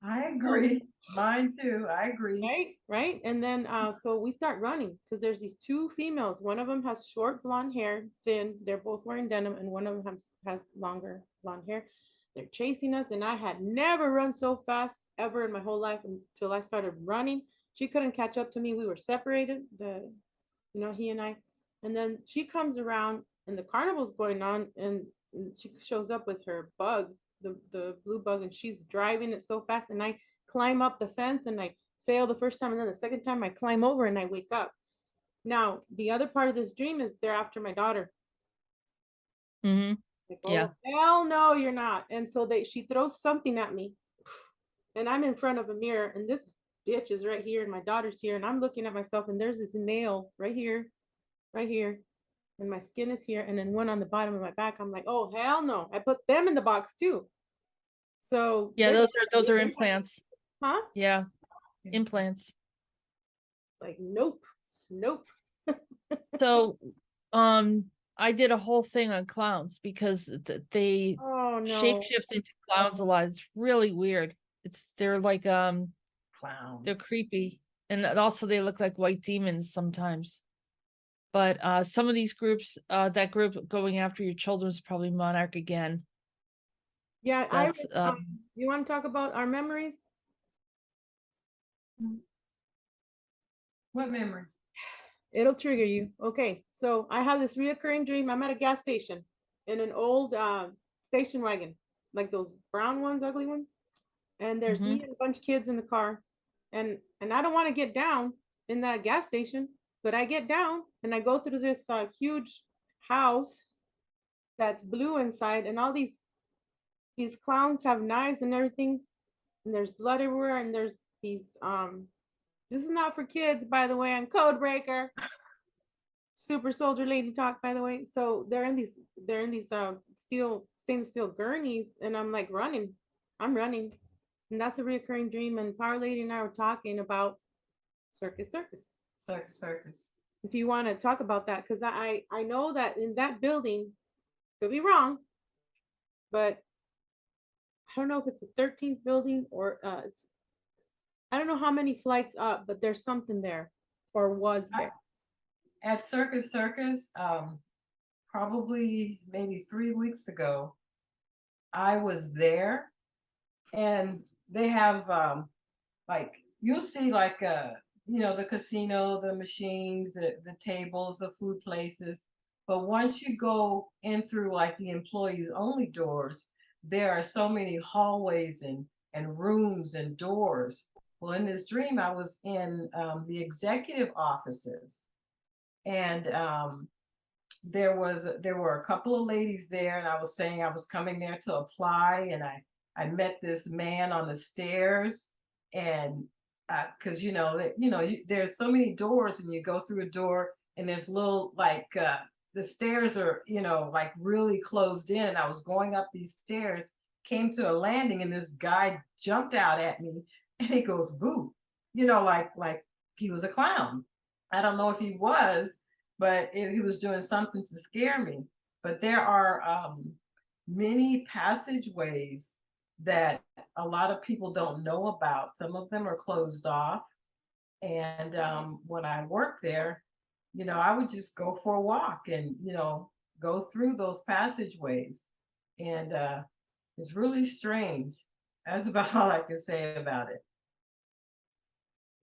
I agree. Mine too. I agree. Right. And then so we start running because there's these two females. One of them has short blonde hair, thin. They're both wearing denim, and one of them has longer blonde hair. They're chasing us, and I had never run so fast ever in my whole life until I started running. She couldn't catch up to me. We were separated, he and I. And then she comes around, and the carnival's going on, and she shows up with her bug, the blue bug, and she's driving it so fast, and I climb up the fence, and I fail the first time, and then the second time I climb over and I wake up. Now, the other part of this dream is they're after my daughter. Mm-hmm. Like, Yeah. oh, hell no, you're not. And so she throws something at me, and I'm in front of a mirror, and this bitch is right here, and my daughter's here, and I'm looking at myself, and there's this nail right here, and my skin is here, and then one on the bottom of my back. I'm like, oh, hell no. I put them in the box too. So Yeah, those are implants. Huh? Yeah. Implants. Like, nope. So I did a whole thing on clowns because they Oh no. shapeshift into clowns a lot. It's really weird. They're like Clowns. they're creepy. And also they look like white demons sometimes. But some of these groups, that group going after your children is probably Monarch again. Yeah, That's you want to talk about our memories? What memory? It'll trigger you. Okay, so I have this reoccurring dream. I'm at a gas station in an old station wagon, like those brown ones, ugly ones. And there's me and a bunch of kids in the car. And I don't want to get down in that gas station, but I get down and I go through this huge house that's blue inside, and all these clowns have knives and everything, and there's blood everywhere, and there's these this is not for kids, by the way. I'm code breaker. Super soldier lady talk, by the way. So they're in these stainless steel gurneys, and I'm like running. I'm running. And that's a reoccurring dream. And Power Lady and I were talking about Circus. Circus. If you want to talk about that, because I know that in that building, could be wrong, but I don't know if it's the 13th building or I don't know how many flights up, but there's something there, or was there. At Circus, probably maybe 3 weeks ago, I was there, and they have like, you'll see like the casino, the machines, the tables, the food places. But once you go in through like the employees only doors, there are so many hallways and rooms and doors. Well, in this dream, I was in the executive offices, and there were a couple of ladies there, and I was saying I was coming there to apply, and I met this man on the stairs, and because there's so many doors, and you go through a door, and there's little like the stairs are like really closed in, and I was going up these stairs, came to a landing, and this guy jumped out at me, and he goes, boo, like he was a clown. I don't know if he was, but he was doing something to scare me. But there are many passageways that a lot of people don't know about. Some of them are closed off. And when I worked there, I would just go for a walk and, go through those passageways. And it's really strange. That's about all I can say about it.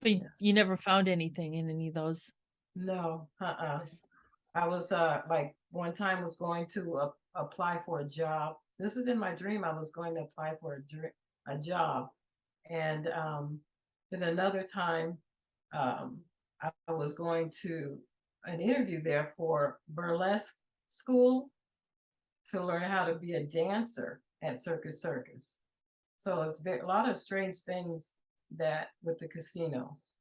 But you never found anything in any of those? No, I was like one time was going to apply for a job. This is in my dream. I was going to apply for a job, and then another time I was going to an interview there for burlesque school to learn how to be a dancer at Circus. So it's a lot of strange things that with the casinos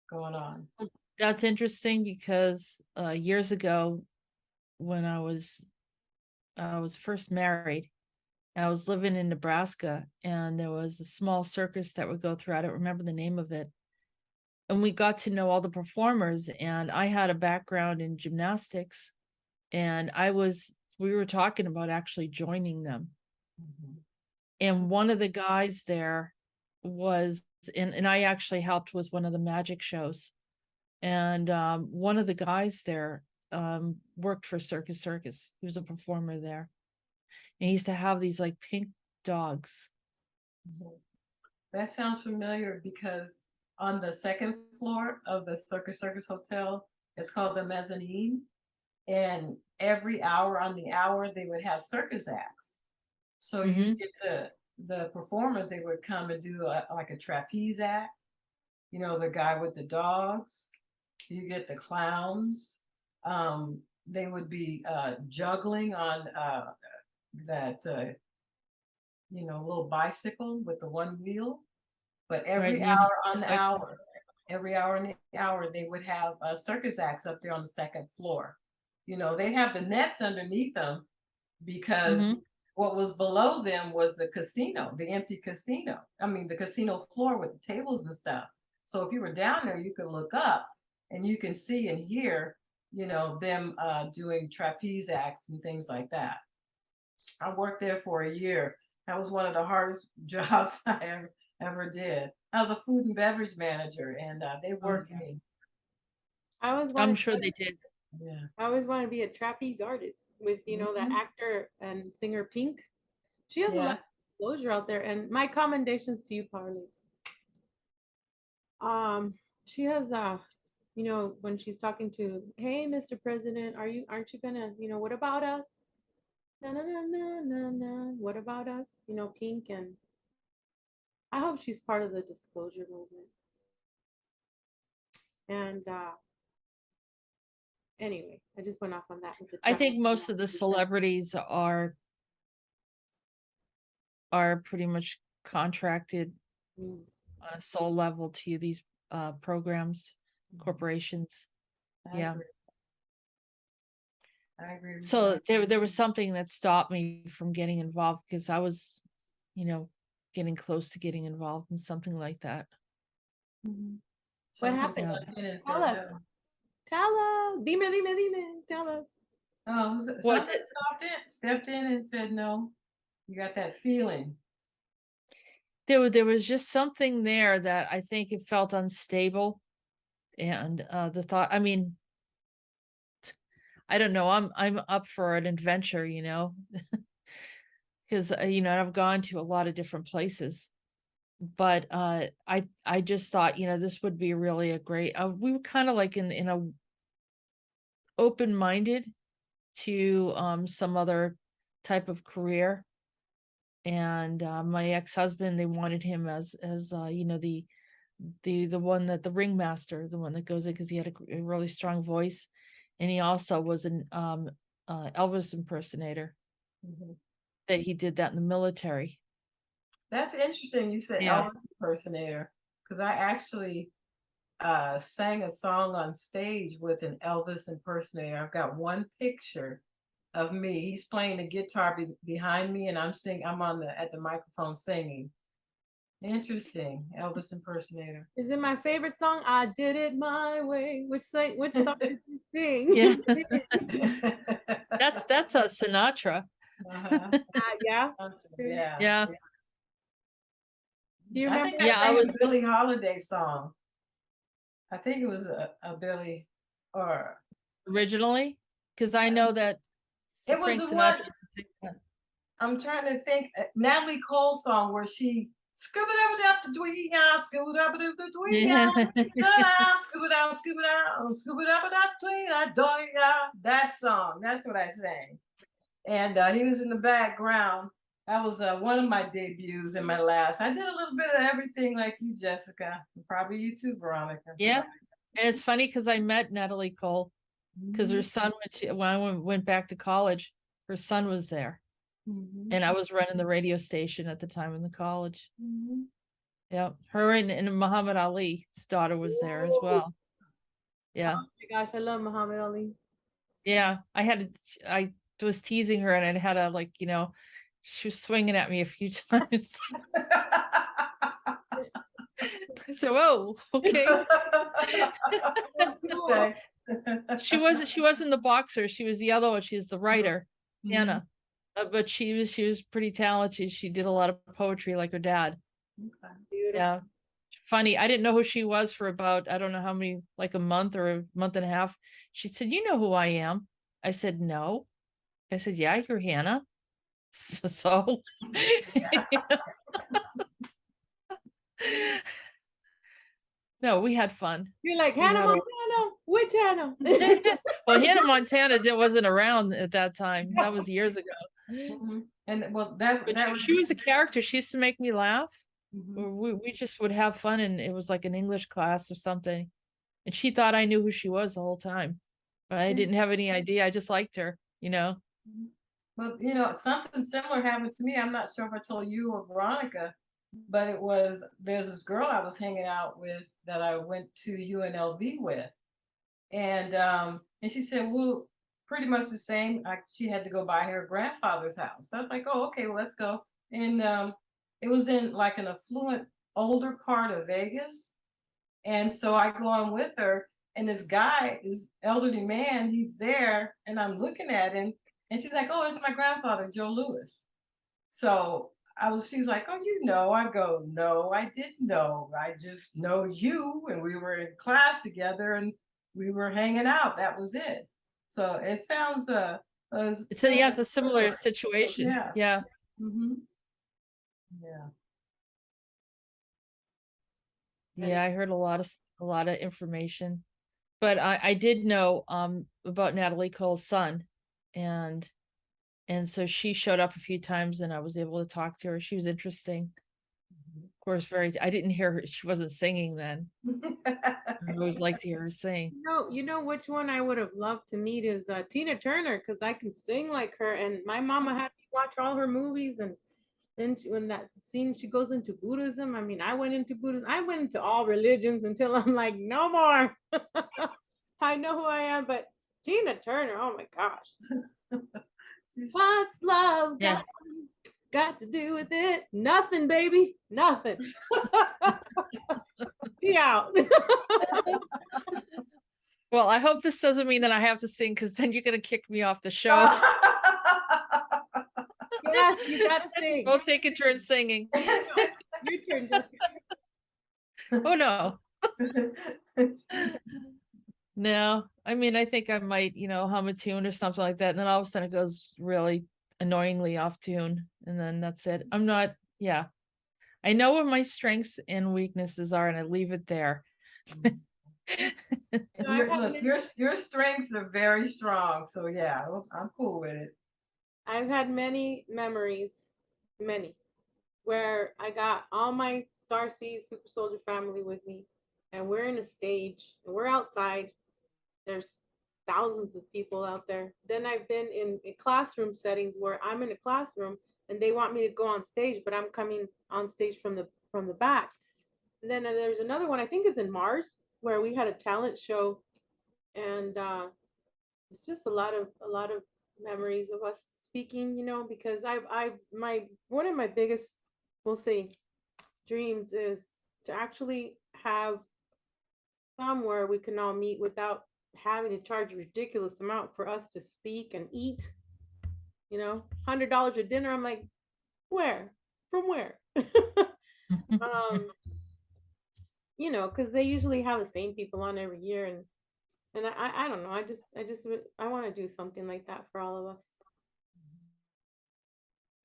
going on. That's interesting because years ago, when I was first married, I was living in Nebraska, and there was a small circus that would go through. I don't remember the name of it. And we got to know all the performers, and I had a background in gymnastics, and we were talking about actually joining them. And one of the guys there was, and I actually helped with one of the magic shows. And one of the guys there worked for Circus. He was a performer there. And he used to have these like pink dogs. That sounds familiar because on the second floor of the Circus Hotel, it's called the mezzanine. And every hour on the hour, they would have circus acts. So you get the performers, they would come and do like a trapeze act, you know, the guy with the dogs. You get the clowns. They would be juggling on that, you know, little bicycle with the one wheel. But every hour on the hour, they would have circus acts up there on the second floor. You know, they have the nets underneath them because what was below them was the casino, the empty casino. I mean, the casino floor with the tables and stuff. So if you were down there, you could look up and you can see and hear, you know, them doing trapeze acts and things like that. I worked there for a year. That was one of the hardest jobs I ever did. I was a food and beverage manager, and they worked me. I'm sure they did. Yeah. I always want to be a trapeze artist with, you know, that actor and singer Pink. She has a lot of exposure out there. And my commendations to you, Parley. She has you know, when she's talking to, hey, Mr. President, aren't you gonna, you know, what about us? Na na na na na na. What about us? You know, Pink, and I hope she's part of the disclosure movement. And anyway, I just went off on that. With the I think most of the celebrities are pretty much contracted on a soul level to these programs, corporations. I agree. So there was something that stopped me from getting involved because I was, you know, getting close to getting involved in something like that. What happened? Tell us. Tell us. Dime. Tell us. Oh, something stepped in and said, no, you got that feeling. There was just something there that I think it felt unstable. And the thought, I mean, I don't know, I'm up for an adventure, you know, because, you know, I've gone to a lot of different places. But I just thought, you know, this would be really a great, we were kind of like in a open-minded to some other type of career. And my ex-husband, they wanted him as you know, the one that the ringmaster, the one that goes in because he had a really strong voice, and he also was an Elvis impersonator. That he did that in the military. That's interesting. You said Elvis impersonator, because I actually sang a song on stage with an Elvis impersonator. I've got one picture of me. He's playing the guitar behind me, and I'm singing. I'm at the microphone singing. Interesting, Elvis impersonator. Is it my favorite song? I Did It My Way. Which song did you sing? Yeah, that's a Sinatra. Yeah. Yeah. Do you remember? I think I sang a Billie Holiday song. I think it was a Billie, or originally, because I know that it was the one. I'm trying to think. Natalie Cole song where she scuba up the dwee ya, scuba up the dwee ya, scuba down, scuba up that dwee ya. That song. That's what I sang. And he was in the background. That was one of my debuts and my last. I did a little bit of everything like you, Jessica. Probably you too, Veronica. Yeah. And it's funny because I met Natalie Cole because her son, when I went back to college, her son was there. And I was running the radio station at the time in the college. Yeah. Her and Muhammad Ali's daughter was there as well. Yeah. Oh my gosh, I love Muhammad Ali. Yeah. I was teasing her, and I had a, like, you know, she was swinging at me a few times. So, whoa, okay. She wasn't the boxer. She was the other one. She was the writer, Hannah. But she was pretty talented. She did a lot of poetry like her dad. Okay. Beautiful. Yeah. Funny. I didn't know who she was for about, I don't know how many, like a month or a month and a half. She said, "You know who I am?" I said, "No." I said, "Yeah, you're Hannah." So, no, we had fun. You're like, We Hannah had a Montana? Which Hannah? well, Hannah Montana wasn't around at that time. That was years ago. Mhm. And well, But that she was a character. She used to make me laugh. Mhm. We just would have fun, and it was like an English class or something. And she thought I knew who she was the whole time, but I didn't have any idea. I just liked her, you know. Well, something similar happened to me. I'm not sure if I told you or Veronica, but there's this girl I was hanging out with that I went to UNLV with, and she said, well, pretty much the same. She had to go by her grandfather's house. I was like, oh, okay, well, let's go. And it was in like an affluent older part of Vegas, and so I go on with her, and this elderly man, he's there, and I'm looking at him, and she's like, "Oh, it's my grandfather, Joe Lewis." So she's like, "Oh, you know?" I go, "No, I didn't know. I just know you, and we were in class together, and we were hanging out. That was it." So it sounds It's a similar situation. Yeah. Yeah. Mm-hmm. Yeah. Yeah, I heard a lot of information. But I did know about Natalie Cole's son, and so she showed up a few times, and I was able to talk to her. She was interesting. Of course, I didn't hear her. She wasn't singing then. I always like to hear her sing. You know which one I would have loved to meet is Tina Turner, because I can sing like her. And my mama had me watch all her movies. And then when that scene, she goes into Buddhism. I mean, I went into Buddhism. I went into all religions until I'm like, no more. I know who I am, but Tina Turner, oh my gosh. What's love Yeah. got to do with it? Nothing, baby. Nothing. Be out. Well, I hope this doesn't mean that I have to sing, because then you're gonna kick me off the show. Yes, you gotta sing. We'll take a turn singing. Your turn, Jessica. Oh no. No, I mean, I think I might, hum a tune or something like that, and then all of a sudden it goes really annoyingly off tune, and then that's it. I'm not, yeah. I know what my strengths and weaknesses are, and I leave it there. Your strengths are very strong, so yeah, I'm cool with it. I've had many memories, where I got all my Starseed Super Soldier family with me, and we're in a stage, and we're outside. There's thousands of people out there. Then I've been in classroom settings where I'm in a classroom and they want me to go on stage, but I'm coming on stage from the back. And then there's another one, I think it's in Mars, where we had a talent show, and it's just a lot of memories of us speaking, because one of my biggest, we'll say, dreams is to actually have somewhere we can all meet without having to charge a ridiculous amount for us to speak and eat. $100 a dinner. I'm like, where? From where? Because they usually have the same people on every year, and I don't know. I want to do something like that for all of us.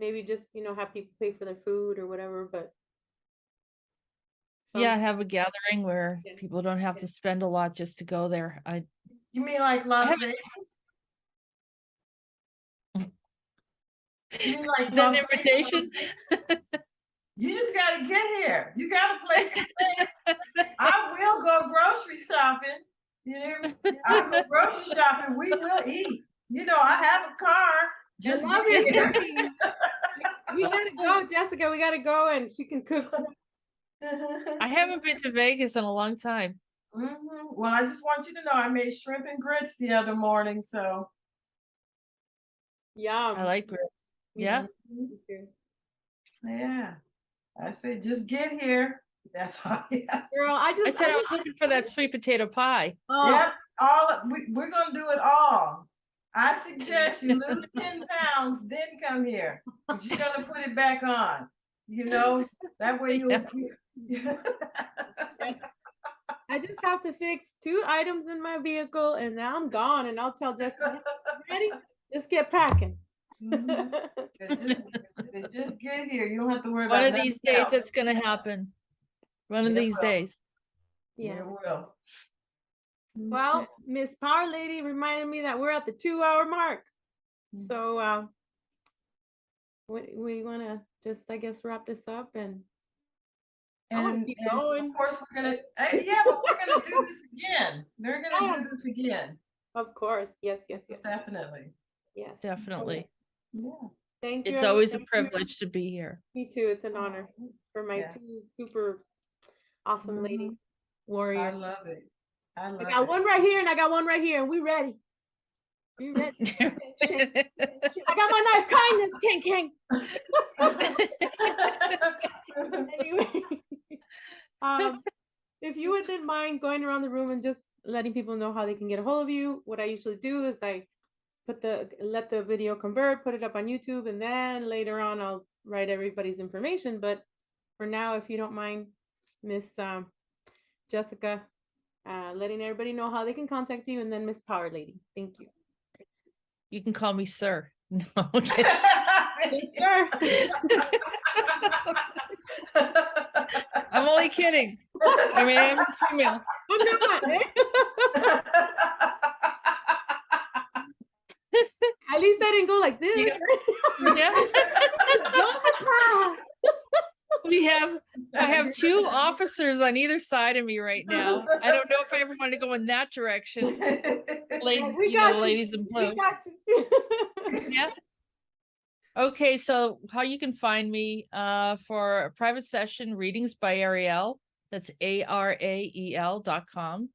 Maybe just have people pay for their food or whatever, but yeah, have a gathering where people don't have to spend a lot just to go there. You mean like Las Vegas? You mean like an invitation? You just got to get here. You got a place to stay. I will go grocery shopping. You hear me? I'll go grocery shopping. We will eat. I have a car. Just get here. We gotta go, Jessica. We gotta go, and she can cook. I haven't been to Vegas in a long time. Mm-hmm. Well, I just want you to know I made shrimp and grits the other morning, so. Yeah, I like grits. Yeah. Yeah. I said, just get here. That's all. Girl, I said I was looking for that sweet potato pie. Oh. Yep. We're gonna do it all. I suggest you lose 10 pounds, then come here. Because you're gonna put it back on. You know, that way you'll I just have to fix 2 items in my vehicle and now I'm gone and I'll tell Jessica, ready? Let's get packing. just get here. You don't have to worry One about of these nothing days, else. it's gonna happen. One of It these will. days. Yeah. It will. Well, Miss Power Lady reminded me that we're at the 2-hour mark. So we want to just, I guess, wrap this up and I wanna And, keep and going. of course we're gonna yeah, but we're gonna do this again. They're gonna Yes. do this again. Of course. Yes, yes, yes. Definitely. Yes. Definitely. Yeah. Thank you. It's always a everyone. privilege to be here. Me too. It's an honor for my Yeah. 2 super awesome ladies. I Warrior. love it. I love I got it. one right here and I got one right here and we ready. We ready. I got my knife, kindness, king. Anyway, if you wouldn't mind going around the room and just letting people know how they can get a hold of you, what I usually do is I let the video convert, put it up on YouTube, and then later on I'll write everybody's information. But for now, if you don't mind, Miss Jessica, letting everybody know how they can contact you, and then Miss Power Lady. Thank you. You can call me sir. No, I'm kidding. Sure. I'm only kidding. I mean, I'm female. I'm not. At least I didn't go like this. Yeah. I have 2 officers on either side of me right now. I don't know if I ever want to go in that direction. We got you. Ladies in blue. We got you. Yeah. Okay, so how you can find me for a private session readings by Ariel. That's ARAEL.com.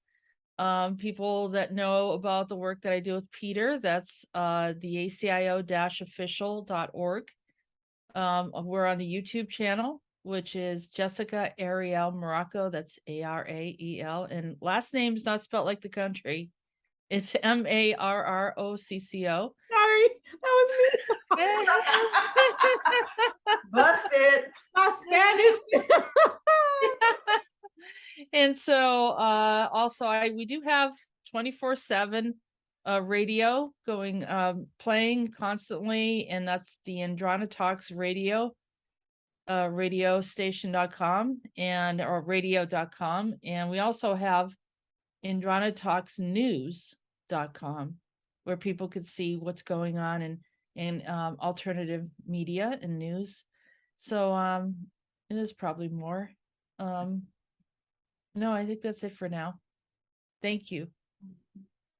People that know about the work that I do with Peter, that's the ACIO-official.org. We're on the YouTube channel, which is Jessica Ariel Morocco. That's ARAEL. And last name's not spelled like the country. It's MARROCCO. Sorry, that was me. Busted. Not Spanish. And so also we do have 24/7 radio going, playing constantly, and that's the Androna Talks radio, radiostation.com or radio.com. And we also have Androna Talks news.com, where people could see what's going on in alternative media and news. So it is probably more. No, I think that's it for now. Thank you.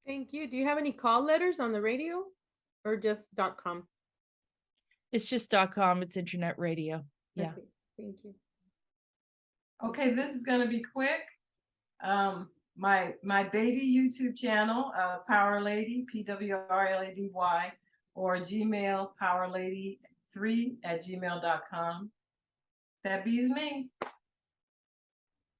Thank you. Do you have any call letters on the radio or just .com? It's just .com. It's internet radio. Yeah. Okay. Thank you. Okay, this is gonna be quick. My baby YouTube channel, Power Lady, PWRLADY, or Gmail, powerlady3@gmail.com. That bees me.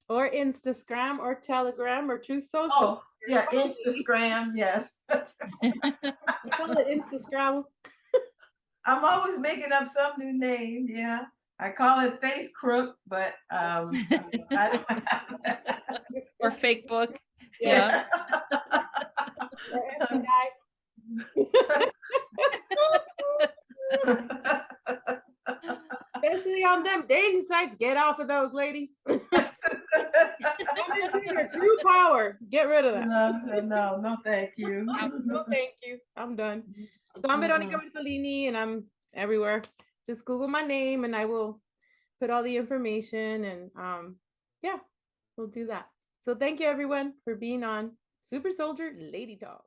Or Instagram or Telegram or Truth Social. Oh, yeah, Instagram, yes. Call it Instagram. I'm always making up some new name, yeah. I call it Face Crook, but I don't have that. Or fake book. Yeah. Especially on them dating sites. Get off of those, ladies. Come into your true power. Get rid of that. No, thank you. No, thank you. I'm done. So I'm Veronica Bertolini and I'm everywhere. Just Google my name and I will put all the information and yeah, we'll do that. So thank you everyone for being on Super Soldier Lady Talk.